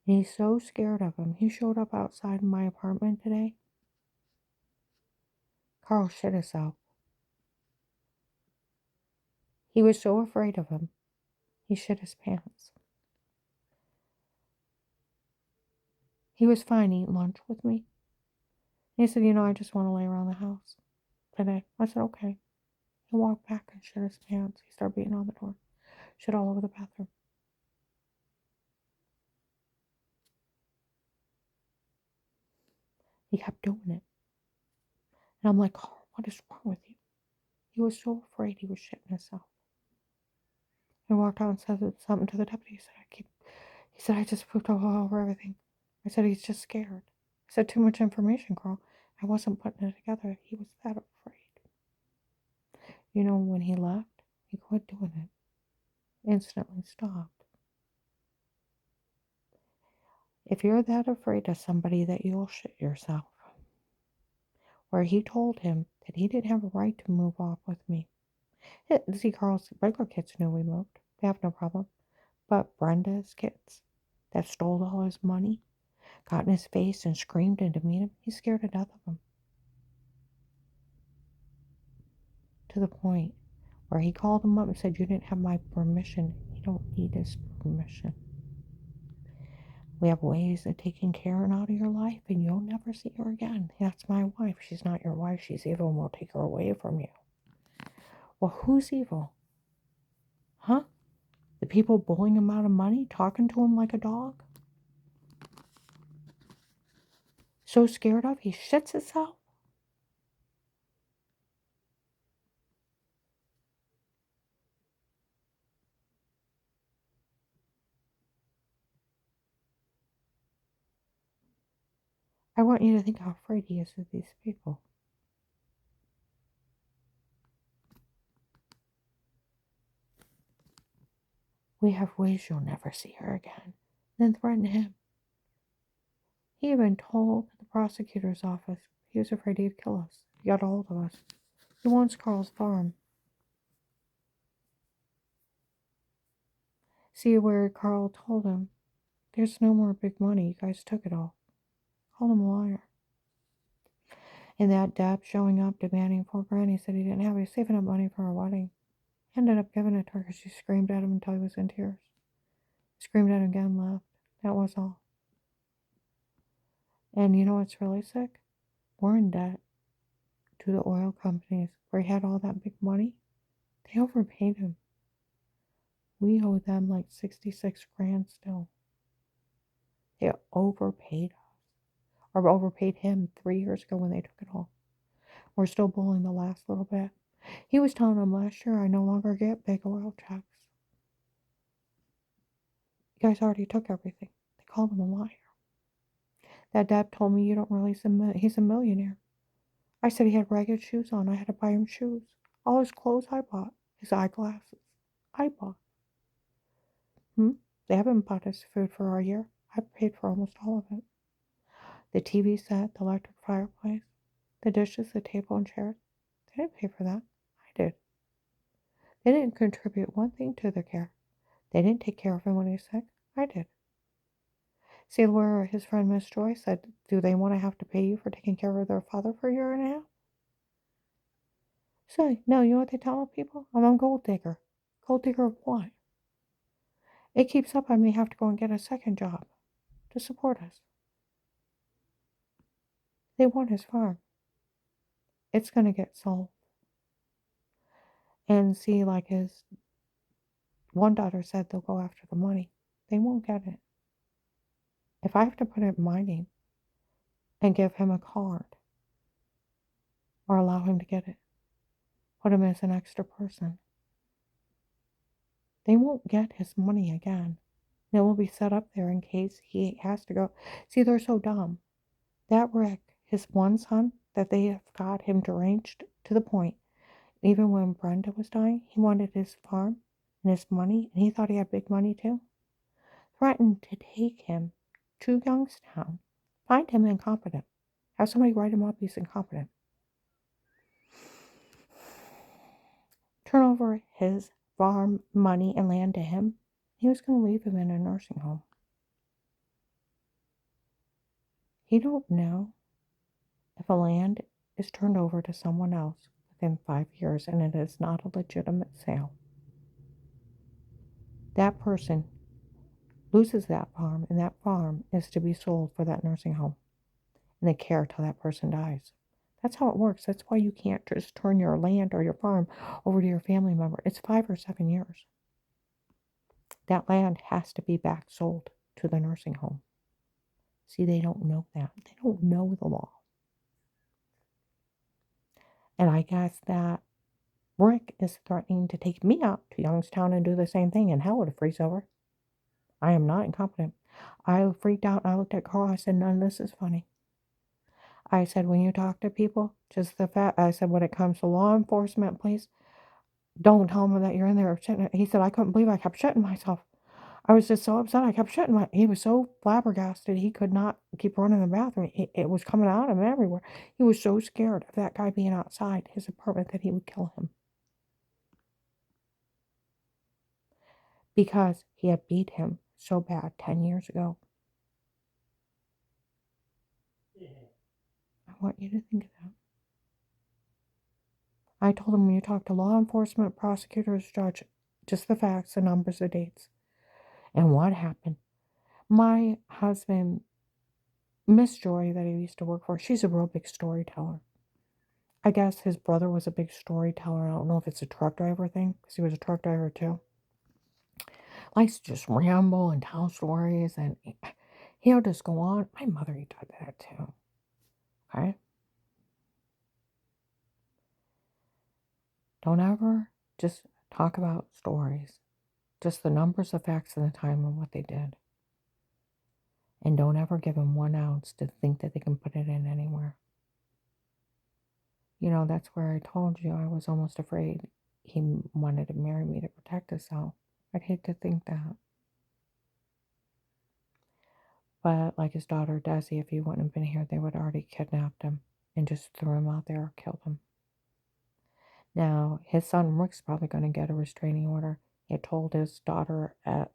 And he's so scared of him. He showed up outside my apartment today. Carl shit himself. He was so afraid of him. He shit his pants. He was fine eating lunch with me. And he said, I just want to lay around the house today. I said, okay. He walked back and shit his pants. He started beating on the door. Shit all over the bathroom. He kept doing it. And I'm like, Carl, What is wrong with you? He was so afraid he was shitting himself. He walked out and said something to the deputy. He said, I just pooped all over everything. I said, he's just scared. I said, too much information, Carl. I wasn't putting it together. He was that afraid. You know, when he left, he quit doing it. Instantly stopped. If you're that afraid of somebody that you'll shit yourself, where he told him that he didn't have a right to move off with me. See, Carl's regular kids knew we moved. They have no problem. But Brenda's kids that stole all his money, got in his face and screamed and demeaned him, he's scared to death of them. To the point where he called him up and said, you didn't have my permission. You don't need his permission. We have ways of taking Karen out of your life and you'll never see her again. That's my wife. She's not your wife. She's evil and we'll take her away from you. Well, who's evil? Huh? The people bullying him out of money, talking to him like a dog? So scared of, he shits himself? I want you to think how afraid he is of these people. We have ways you'll never see her again. Then threaten him. He even told the prosecutor's office he was afraid he'd kill us. He got a hold of us. He wants Carl's farm. See where Carl told him, there's no more big money. You guys took it all. Called him a liar. And that Deb showing up demanding $4,000, he said he didn't have it. He was saving up money for our wedding. He ended up giving it to her because she screamed at him until he was in tears. Screamed at him again, left. That was all. And you know what's really sick? We're in debt to the oil companies where he had all that big money. They overpaid him. We owe them like 66 grand still. They overpaid us. Or overpaid him 3 years ago when they took it all. We're still pulling the last little bit. He was telling them last year, I no longer get big oil checks. You guys already took everything. They called him a liar. That dad told me you don't release him. He's a millionaire. I said he had ragged shoes on. I had to buy him shoes. All his clothes I bought. His eyeglasses. I bought. They haven't bought us food for a year. I paid for almost all of it. The TV set, the electric fireplace, the dishes, the table and chairs. They didn't pay for that. I did. They didn't contribute one thing to their care. They didn't take care of him when he was sick. I did. See where his friend Miss Joy said, do they want to have to pay you for taking care of their father for a year and a half? So, no, you know what they tell people? I'm a gold digger. Gold digger of what? It keeps up I may have to go and get a second job to support us. They want his farm. It's going to get sold. And see, like his one daughter said, they'll go after the money. They won't get it. If I have to put it in my name and give him a card or allow him to get it, put him as an extra person, they won't get his money again. It will be set up there in case he has to go. See, they're so dumb. That Rick, his one son, that they have got him deranged to the point, even when Brenda was dying, he wanted his farm and his money, and he thought he had big money too. Threatened to take him to Youngstown, find him incompetent, have somebody write him up he's incompetent, turn over his farm, money, and land to him. He was going to leave him in a nursing home. He don't know if a land is turned over to someone else within 5 years and it is not a legitimate sale, that person loses that farm, and that farm is to be sold for that nursing home, and they care till that person dies. That's how it works. That's why you can't just turn your land or your farm over to your family member. It's 5 or 7 years. That land has to be back sold to the nursing home. See, they don't know that. They don't know the law. And I guess that Rick is threatening to take me out to Youngstown and do the same thing, and hell would freeze over. I am not incompetent. I freaked out. I looked at Carl. I said, none of this is funny. I said, when you talk to people, just the fact, I said, when it comes to law enforcement, please don't tell them that you're in there shitting. He said, I couldn't believe I kept shitting myself. I was just so upset. I kept shitting he was so flabbergasted. He could not keep running the bathroom. It was coming out of him everywhere. He was so scared of that guy being outside his apartment that he would kill him. Because he had beat him so bad 10 years ago. I want you to think of that. I told him, when you talk to law enforcement, prosecutors, judge, just the facts, the numbers, the dates. And what happened? My husband, Miss Joy, that he used to work for, she's a real big storyteller. I guess his brother was a big storyteller. I don't know if it's a truck driver thing, because he was a truck driver too. Likes to just ramble and tell stories, and he'll just go on. My mother, he did that too. Okay? Don't ever just talk about stories. Just the numbers, the facts, and the time and what they did. And don't ever give them 1 ounce to think that they can put it in anywhere. You know, that's where I told you I was almost afraid he wanted to marry me to protect himself. I'd hate to think that. But like his daughter Desi, if he wouldn't have been here, they would have already kidnapped him and just threw him out there or killed him. Now, his son Rick's probably going to get a restraining order. He had told his daughter,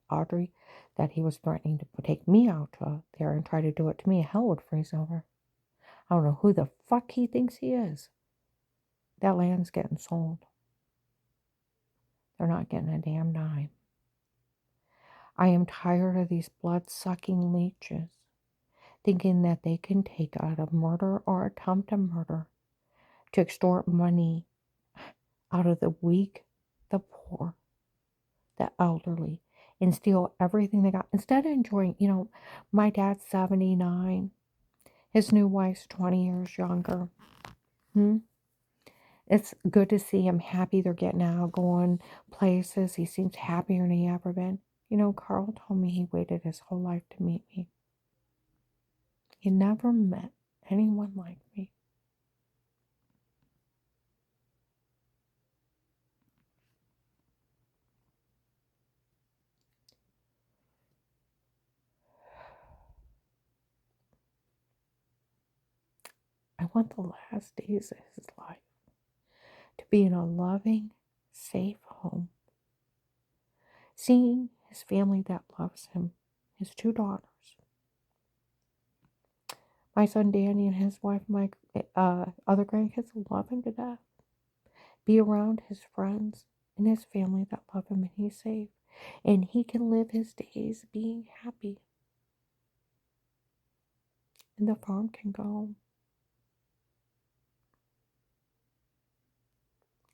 Audrey, that he was threatening to take me out there and try to do it to me. Hell would freeze over. I don't know who the fuck he thinks he is. That land's getting sold. They're not getting a damn dime. I am tired of these blood-sucking leeches thinking that they can take out a murder or attempt to murder to extort money out of the weak, the poor, the elderly, and steal everything they got. Instead of enjoying, my dad's 79. His new wife's 20 years younger. It's good to see him happy they're getting out, going places. He seems happier than he ever been. Carl told me he waited his whole life to meet me. He never met anyone like me. I want the last days of his life to be in a loving, safe home. Seeing his family that loves him, his 2 daughters. My son Danny and his wife, my other grandkids, love him to death. Be around his friends and his family that love him, and he's safe. And he can live his days being happy. And the farm can go.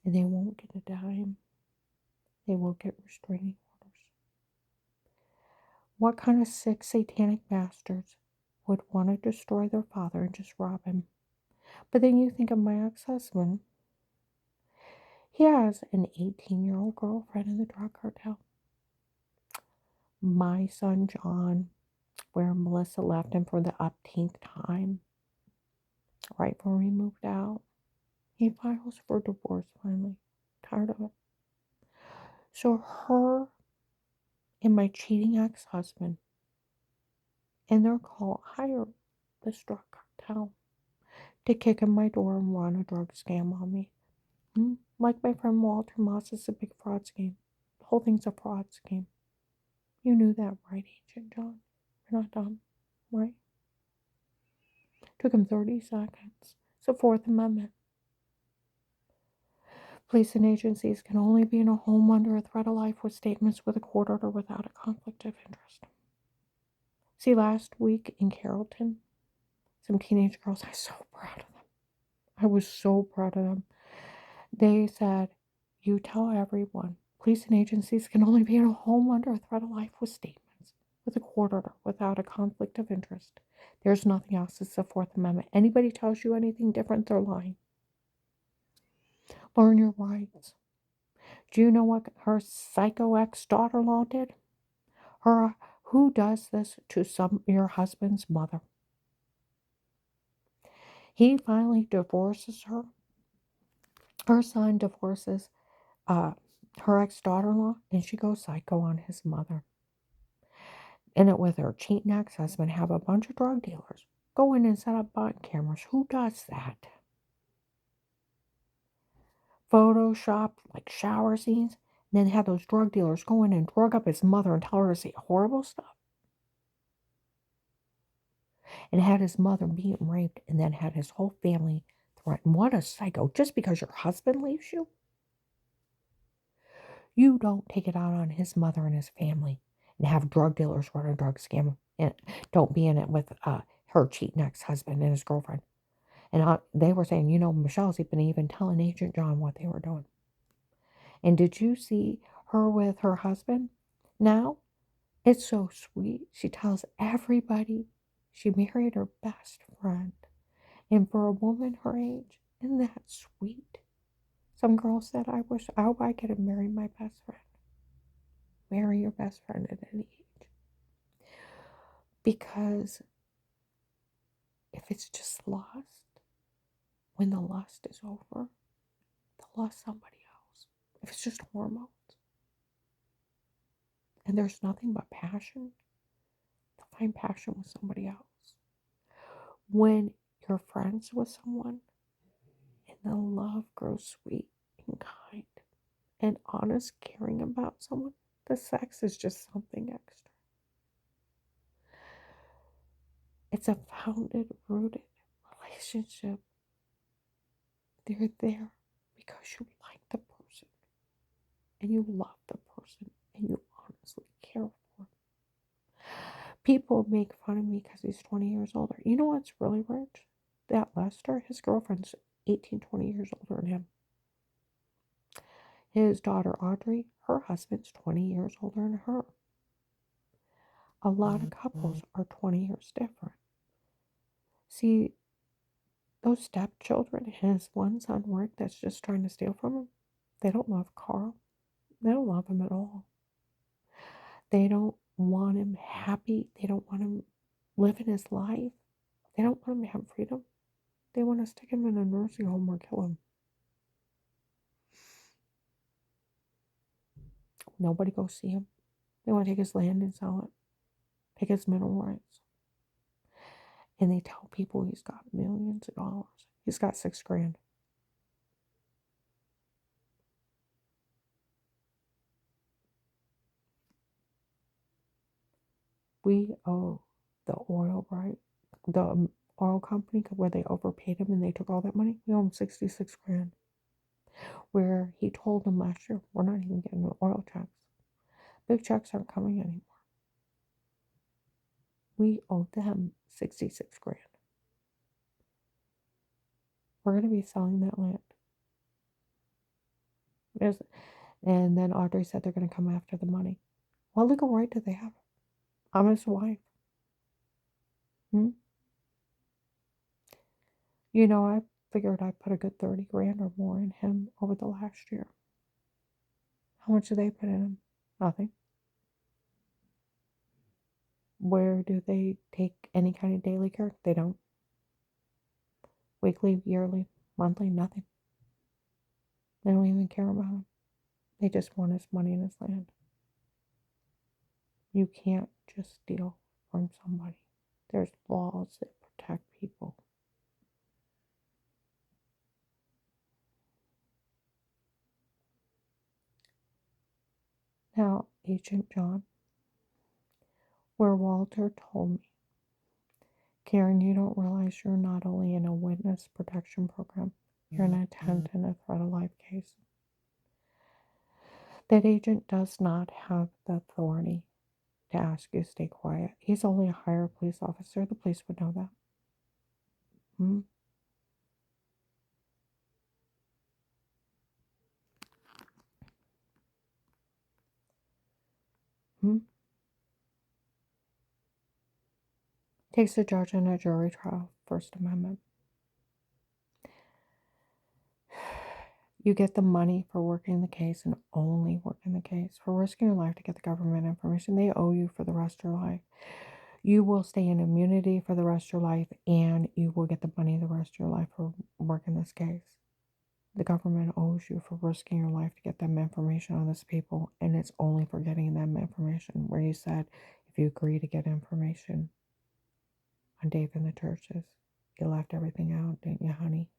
And they won't get a dime. They will get restraining orders. What kind of sick satanic bastards would want to destroy their father and just rob him? But then you think of my ex-husband. He has an 18-year-old girlfriend in the drug cartel. My son John, where Melissa left him for the upteenth time, right before we moved out, he files for divorce finally. Tired of it. So her and my cheating ex-husband and their cult hired this drug cartel to kick in my door and run a drug scam on me. Like my friend Walter Moss, is a big fraud scheme. The whole thing's a fraud scheme. You knew that, right, Agent John? You're not dumb, right? Took him 30 seconds. It's the Fourth Amendment. Police and agencies can only be in a home under a threat of life with statements with a court order without a conflict of interest. See, last week in Carrollton, some teenage girls, I was so proud of them. I was so proud of them. They said, you tell everyone, police and agencies can only be in a home under a threat of life with statements with a court order without a conflict of interest. There's nothing else. It's the Fourth Amendment. Anybody tells you anything different, they're lying. Learn your rights. Do you know what her psycho ex-daughter-in-law did? Her, who does this to your husband's mother? He finally divorces her. Her son divorces uh, her ex-daughter-in-law, and she goes psycho on his mother. And it with her cheating ex-husband, have a bunch of drug dealers go in and set up body cameras. Who does that? Photoshop like shower scenes, and then have those drug dealers go in and drug up his mother and tell her to say horrible stuff. And had his mother beaten, raped, and then had his whole family threatened. What a psycho. Just because your husband leaves you? You don't take it out on his mother and his family and have drug dealers run a drug scam. And don't be in it with her cheating ex-husband and his girlfriend. And they were saying, Michelle's been even telling Agent John what they were doing. And did you see her with her husband now? It's so sweet. She tells everybody she married her best friend. And for a woman her age, isn't that sweet? Some girl said, I hope I could have married my best friend. Marry your best friend at any age. Because if it's just lust, when the lust is over, they'll lust somebody else. If it's just hormones and there's nothing but passion, they'll find passion with somebody else. When you're friends with someone and the love grows sweet and kind and honest, caring about someone, the sex is just something extra. It's a founded, rooted relationship. They're there because you like the person and you love the person and you honestly care for them. People make fun of me because he's 20 years older. You know what's really rich? That Lester, his girlfriend's 18, 20 years older than him. His daughter Audrey, her husband's 20 years older than her. A lot of couples are 20 years different. See, those stepchildren, his one son Rick that's just trying to steal from him, they don't love Carl. They don't love him at all. They don't want him happy. They don't want him living his life. They don't want him to have freedom. They want to stick him in a nursing home or kill him. Nobody goes see him. They want to take his land and sell it. Take his mineral rights. And they tell people he's got millions of dollars. He's got $6,000. We owe the oil the oil company where they overpaid him and they took all that money. We owe him $66,000. Where he told them last year, we're not even getting the oil checks. Big checks aren't coming anymore. We owe them $66,000. We're going to be selling that land. And then Audrey said they're going to come after the money. What legal right do they have? I'm his wife. I figured I put a good $30,000 or more in him over the last year. How much do they put in him? Nothing. Where do they take any kind of daily care? They don't. Weekly, yearly, monthly, nothing. They don't even care about him. They just want his money and his land. You can't just steal from somebody. There's laws that protect people. Now, Agent John, where Walter told me, Karen, you don't realize you're not only in a witness protection program, you're an attempt and a threat of life case. That agent does not have the authority to ask you to stay quiet. He's only a higher police officer. The police would know that. Hmm? Hmm? Takes a judge in a jury trial, First Amendment. You get the money for working the case and only working the case. For risking your life to get the government information, they owe you for the rest of your life. You will stay in immunity for the rest of your life, and you will get the money the rest of your life for working this case. The government owes you for risking your life to get them information on these people, and it's only for getting them information. Where you said, if you agree to get information on Dave and the churches, you left everything out, didn't you, honey?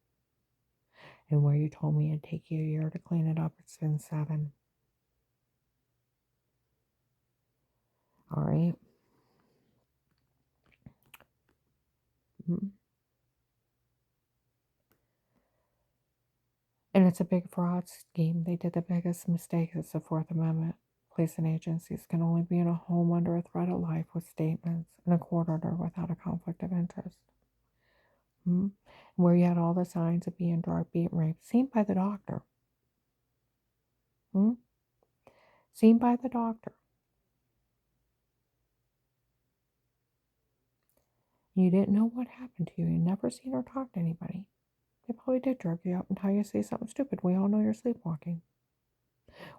And where you told me it'd take you a year to clean it up, it's been 7. All right. Mhm. And it's a big fraud scheme. They did the biggest mistake. It's the Fourth Amendment. Police and agencies can only be in a home under a threat of life with statements in a court order without a conflict of interest. Where you had all the signs of being drugged, being raped, seen by the doctor. Seen by the doctor. You didn't know what happened to you. You never seen her talk to anybody. They probably did drug you up and tell you to say something stupid. We all know you're sleepwalking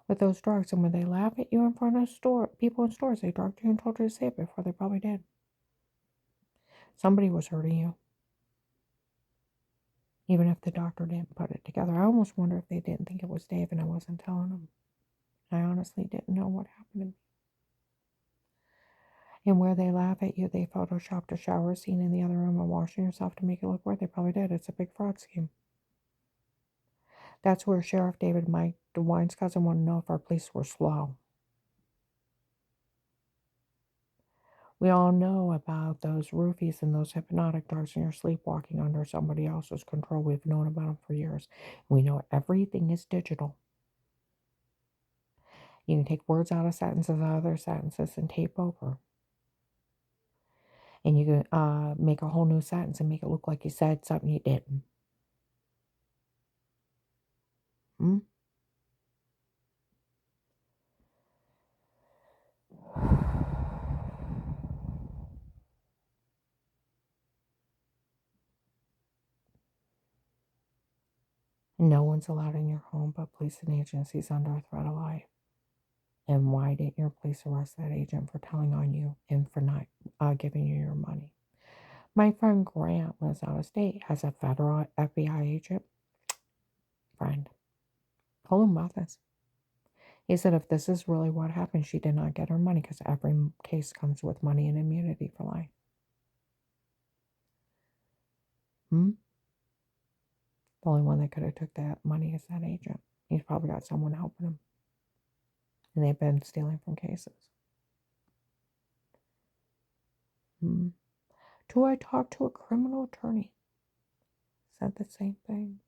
with those drugs. And when they laugh at you in front of people in stores, they drugged you and told you to say it before. They probably did. Somebody was hurting you. Even if the doctor didn't put it together. I almost wonder if they didn't think it was Dave and I wasn't telling them. I honestly didn't know what happened to me. And where they laugh at you, they photoshopped a shower scene in the other room and washing yourself to make it look worth. They probably did. It's a big fraud scheme. That's where Sheriff David Mike DeWine's cousin wanted to know if our police were slow. We all know about those roofies and those hypnotic drugs, and you're sleepwalking under somebody else's control. We've known about them for years. We know everything is digital. You can take words out of sentences, out of other sentences, and tape over. And you can make a whole new sentence and make it look like you said something you didn't. Hmm? No one's allowed in your home but police and agencies under a threat of life. And why didn't your police arrest that agent for telling on you and for not giving you your money? My friend Grant lives out of state, has a federal FBI agent friend. Told him about this. He said if this is really what happened, she did not get her money because every case comes with money and immunity for life. The only one that could have took that money is that agent. He's probably got someone helping him. And they've been stealing from cases. Till I talked to a criminal attorney. Said the same thing.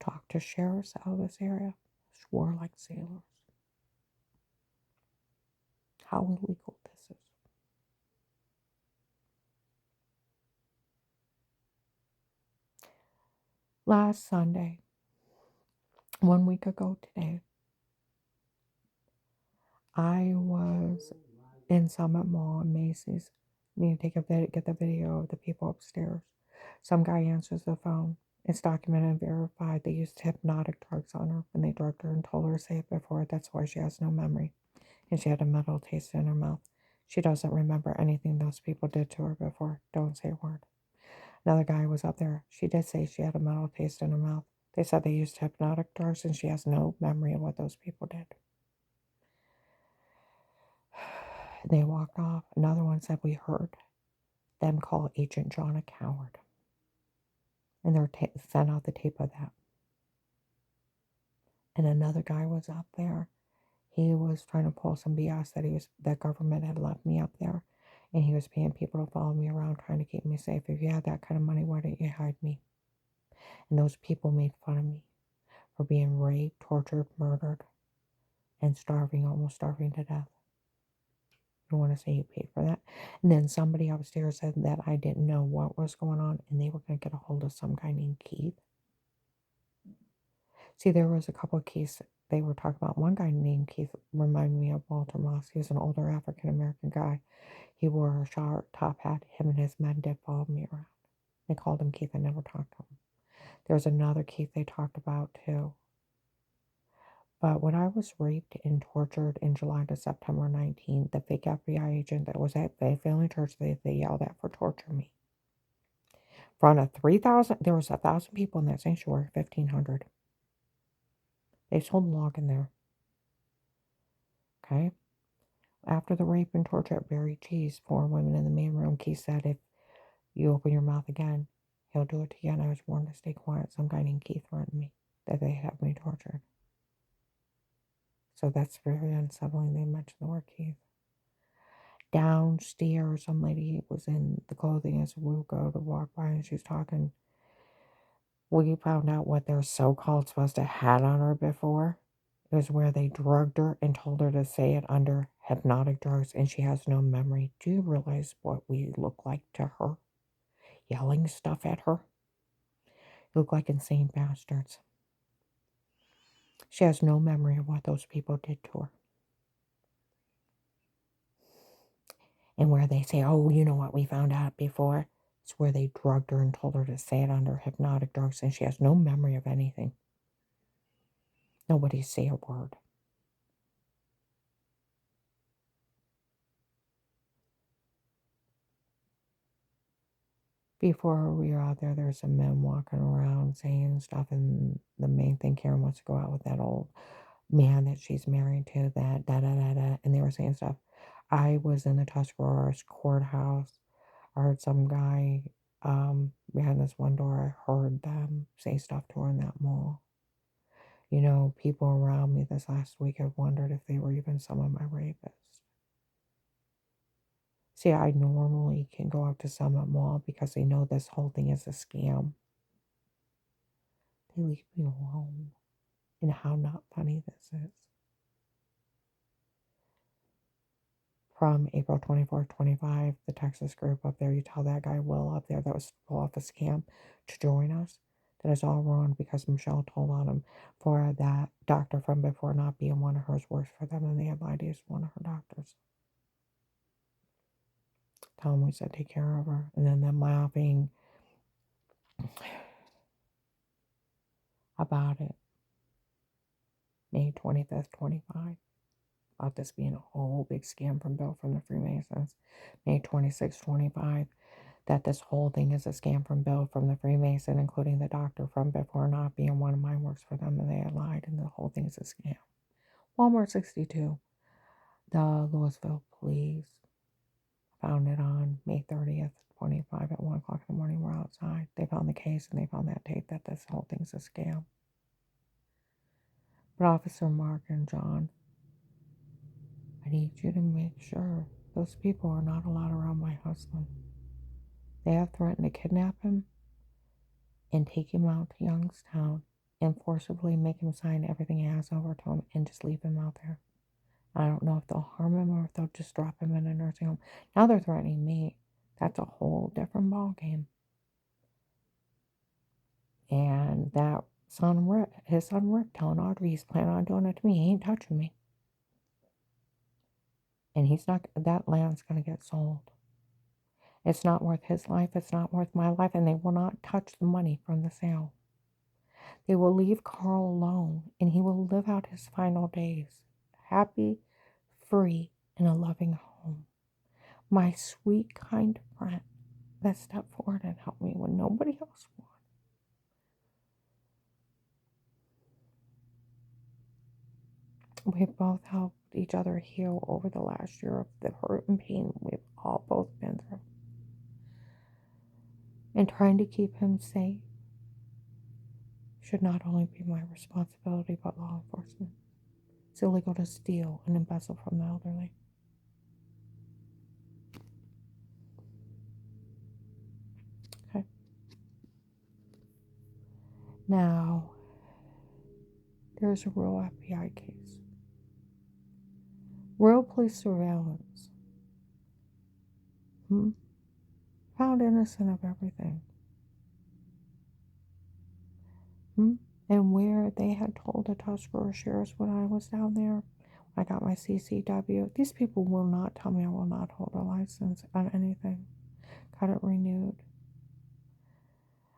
Talked to sheriffs out of this area. Swore like sailors. How illegal this is. Last Sunday, 1 week ago today, I was in Summit Mall and Macy's. Need to get the video of the people upstairs. Some guy answers the phone. It's documented and verified. They used hypnotic drugs on her when they drugged her and told her to say it before. That's why she has no memory. And she had a metal taste in her mouth. She doesn't remember anything those people did to her before. Don't say a word. Another guy was up there. She did say she had a metal taste in her mouth. They said they used hypnotic drugs and she has no memory of what those people did. They walked off. Another one said we heard them call Agent John a coward. And they sent out the tape of that. And another guy was up there. He was trying to pull some BS that government had left me up there. And he was paying people to follow me around trying to keep me safe. If you had that kind of money, why didn't you hide me? And those people made fun of me for being raped, tortured, murdered, and almost starving to death. You want to say you paid for that? And then somebody upstairs said that I didn't know what was going on and they were going to get a hold of some guy named Keith. See, there was a couple of Keiths they were talking about. One guy named Keith reminded me of Walter Moss. He was an older African-American guy. He wore a short top hat. Him and his men did follow me around. They called him Keith. I never talked to him. There's another case they talked about too. But when I was raped and tortured in July to September 19th, the fake FBI agent that was at the family church they yelled at for torturing me. In front of 3,000, there was 1,000 people in that sanctuary, 1,500. They sold log in there. Okay? After the rape and torture at Berry Cheese, 4 women in the main room, Keith said, if you open your mouth again, he'll do it again. I was warned to stay quiet. Some guy named Keith threatened me that they have me tortured. So that's very unsettling. They mentioned the word Keith. Downstairs, some lady was in the clothing as we go to walk by and she's talking. We found out what they're so-called supposed to had on her before. It was where they drugged her and told her to say it under hypnotic drugs, and she has no memory. Do you realize what we look like to her? Yelling stuff at her? We look like insane bastards. She has no memory of what those people did to her. And where they say, oh, you know what we found out before? It's where they drugged her and told her to say it under hypnotic drugs, and she has no memory of anything. Nobody say a word. Before we were out there, there's some men walking around saying stuff, and the main thing, Karen wants to go out with that old man that she's married to, that da-da-da-da, and they were saying stuff. I was in the Tuscarora's courthouse. I heard some guy behind this one door. I heard them say stuff to her in that mall. You know, people around me this last week have wondered if they were even some of my rapists. See, I normally can go up to Summit Mall because they know this whole thing is a scam. They leave me alone. And how not funny this is. From April 24th, 25, the Texas group up there, you tell that guy Will up there that was pull off a scam to join us. That is all wrong because Michelle told on him for that doctor from before not being one of hers works for them, and they had lied as one of her doctors. Tell him we said take care of her, and then them laughing about it. May 25th, 25. About this being a whole big scam from Bill from the Freemasons. May 26th, 25. That this whole thing is a scam from Bill from the Freemason, including the doctor from before not being one of mine works for them, and they had lied, and the whole thing is a scam. Walmart 62. The Louisville police found it on May 30th, 25 at 1 o'clock in the morning. We're outside. They found the case, and they found that tape that this whole thing's a scam. But Officer Mark and John, I need you to make sure those people are not allowed around my husband. They have threatened to kidnap him and take him out to Youngstown and forcibly make him sign everything he has over to him and just leave him out there. I don't know if they'll harm him or if they'll just drop him in a nursing home. Now they're threatening me. That's a whole different ballgame. And that son, Rick, his son Rick, telling Audrey he's planning on doing it to me. He ain't touching me. And he's not, that land's going to get sold. It's not worth his life. It's not worth my life. And they will not touch the money from the sale. They will leave Carl alone, and he will live out his final days, happy, free, in a loving home. My sweet, kind friend that stepped forward and helped me when nobody else would. We've both helped each other heal over the last year of the hurt and pain we've all both been through. And trying to keep him safe should not only be my responsibility, but law enforcement. It's illegal to steal and embezzle from the elderly. Okay. Now, there's a real FBI case. Real police surveillance. Found innocent of everything. And where they had told the Tuscarora sheriffs when I was down there, I got my CCW. These people will not tell me I will not hold a license on anything. Got it renewed.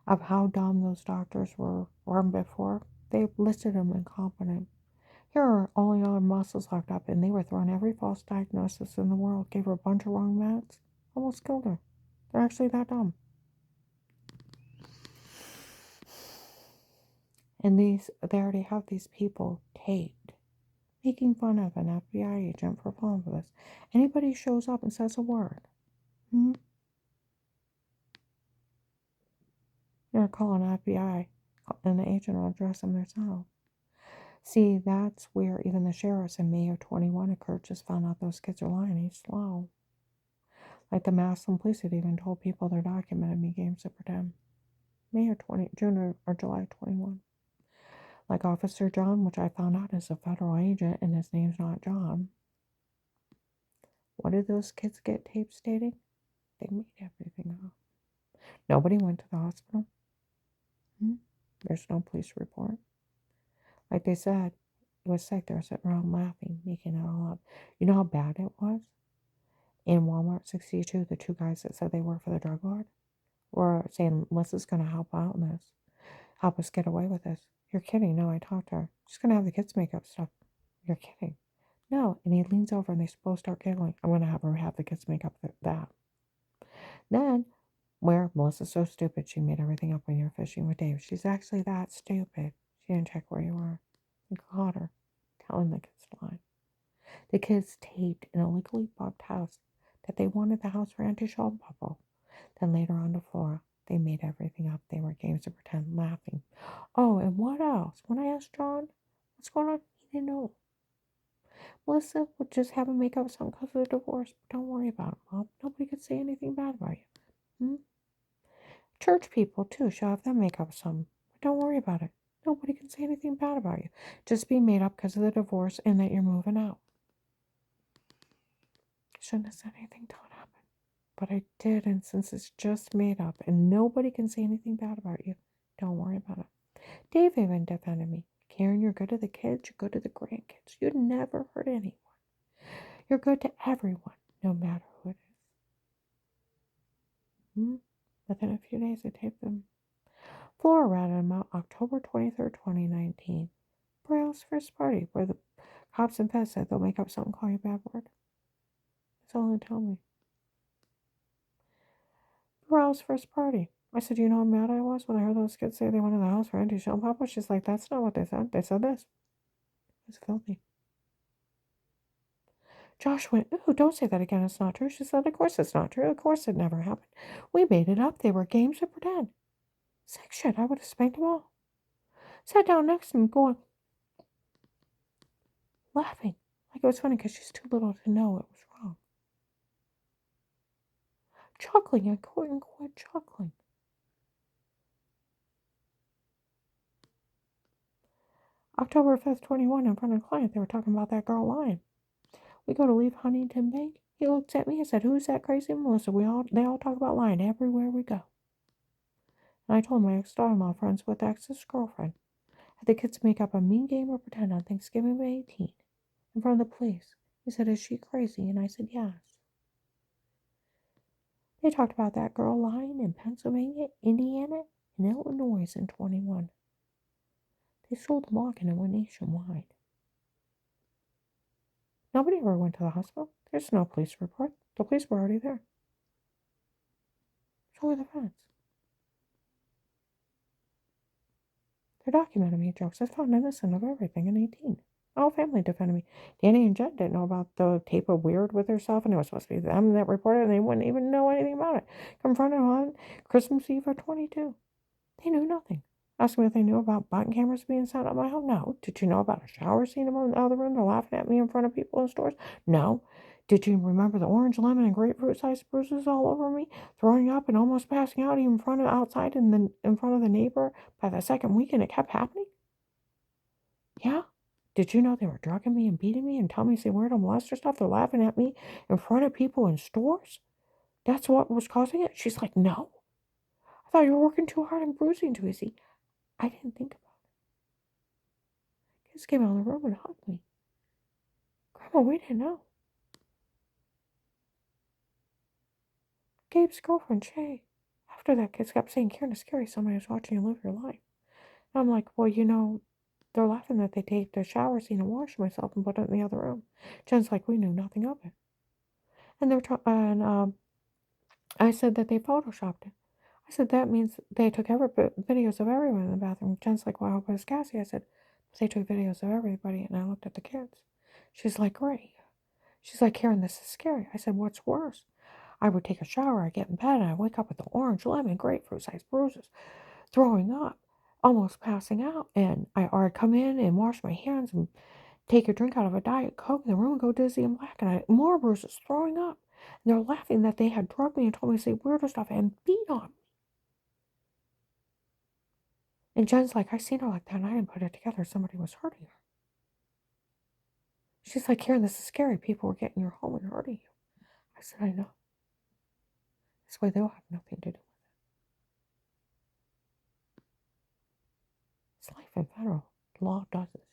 of how dumb those doctors were before. They listed them incompetent. Here are all the other muscles locked up, and they were throwing every false diagnosis in the world, gave her a bunch of wrong meds, almost killed her. They're actually that dumb. And they already have these people taped, making fun of an FBI agent for falling for this. Anybody shows up and says a word, they're calling FBI, and the agent will address them themselves. See, that's where even the sheriffs in May of 21 occurred, just found out those kids are lying. He's slow. Like the Massillon police had even told people they're documented me games to pretend. May of June or July 21. Like Officer John, which I found out is a federal agent and his name's not John. What did those kids get taped stating? They made everything up. Nobody went to the hospital. There's no police report. Like they said, it was sick. They were sitting around laughing, making it all up. You know how bad it was? In Walmart 62, the two guys that said they work for the drug lord were saying, Melissa's going to help out in this. Help us get away with this. You're kidding. No, I talked to her. She's going to have the kids make up stuff. You're kidding. No. And he leans over and they both start giggling. I'm going to have her have the kids make up that. Then, where Melissa's so stupid, she made everything up when you're fishing with Dave. She's actually that stupid. She didn't check where you were. You caught her telling the kids to lie. The kids taped an illegally bugged house that they wanted the house for Auntie Shaw and Papa. Then later on to Flora, they made everything up. They were games to pretend, laughing. Oh, and what else? When I asked John what's going on, he didn't know. Melissa would just have him make up something because of the divorce. But don't worry about it, Mom. Nobody could say anything bad about you. Church people, too, she'll have them make up something. But don't worry about it. Nobody can say anything bad about you. Just be made up because of the divorce and that you're moving out. Shouldn't have said anything till it happened. But I did, and since it's just made up and nobody can say anything bad about you, don't worry about it. Dave even defended me. Karen, you're good to the kids, you're good to the grandkids. You'd never hurt anyone. You're good to everyone, no matter who it is. Within a few days, I taped them. Flora ratted him out October 23rd, 2019. Braille's first party, where the cops and feds said they'll make up something, call you a bad word. That's all they tell me. Braille's first party. I said, you know how mad I was when I heard those kids say they wanted the house for Auntie Shaw and Papa? She's like, that's not what they said. They said this. It's filthy. Josh went, ooh, don't say that again. It's not true. She said, of course it's not true. Of course it never happened. We made it up. They were games to pretend. Sick shit. I would have spanked them all. Sat down next to him going, laughing. Like it was funny because she's too little to know it was wrong. Chuckling. I couldn't quit chuckling. October 5th, 21, in front of a client, they were talking about that girl lying. We go to leave Huntington Bank. He looks at me and said, who's that crazy Melissa? They all talk about lying everywhere we go. And I told my ex-daughter-in-law friends with ex's girlfriend. Had the kids make up a mean game or pretend on Thanksgiving Day 18 in front of the police. He said, is she crazy? And I said, yes. They talked about that girl lying in Pennsylvania, Indiana, and Illinois in 21. They sold the log and it went nationwide. Nobody ever went to the hospital. There's no police report. The police were already there. So were the feds. They're documenting me jokes. I found innocent of everything in 18. My whole family defended me. Danny and Jen didn't know about the tape of Weird with herself, and it was supposed to be them that reported it, and they wouldn't even know anything about it. Confronted on Christmas Eve of 22. They knew nothing. Asked me if they knew about button cameras being set up at my home. No. Did you know about a shower scene in the other room? They're laughing at me in front of people in stores. No. Did you remember the orange, lemon, and grapefruit-sized bruises all over me, throwing up and almost passing out even outside in front of the neighbor by the second weekend? It kept happening. Yeah. Did you know they were drugging me and beating me and telling me to say weird and molester stuff? They're laughing at me in front of people in stores. That's what was causing it. She's like, no. I thought you were working too hard and bruising too easy. I didn't think about it. Kids came out of the room and hugged me. Grandma, we didn't know. Gabe's girlfriend, Shay, after that, kids kept saying, Karen, it's scary. Somebody's watching you live your life. And I'm like, well, they're laughing that they take the shower scene and wash myself and put it in the other room. Jen's like, we knew nothing of it. And I said that they photoshopped it. I said, that means they took videos of everyone in the bathroom. Jen's like, well, I hope it was Cassie. I said, they took videos of everybody. And I looked at the kids. She's like, great. She's like, Karen, this is scary. I said, what's worse? I would take a shower, I get in bed, and I wake up with the orange, lemon, grapefruit-sized bruises, throwing up, almost passing out. Or I'd come in and wash my hands and take a drink out of a Diet Coke in the room and go dizzy and black, and more bruises, throwing up. And they're laughing that they had drugged me and told me to say weirder stuff and beat on me. And Jen's like, I seen her like that, and I didn't put it together. Somebody was hurting her. She's like, Karen, this is scary. People were getting your home and hurting you. I said, I know. This way they'll have nothing to do with it. It's life in federal. The law does this.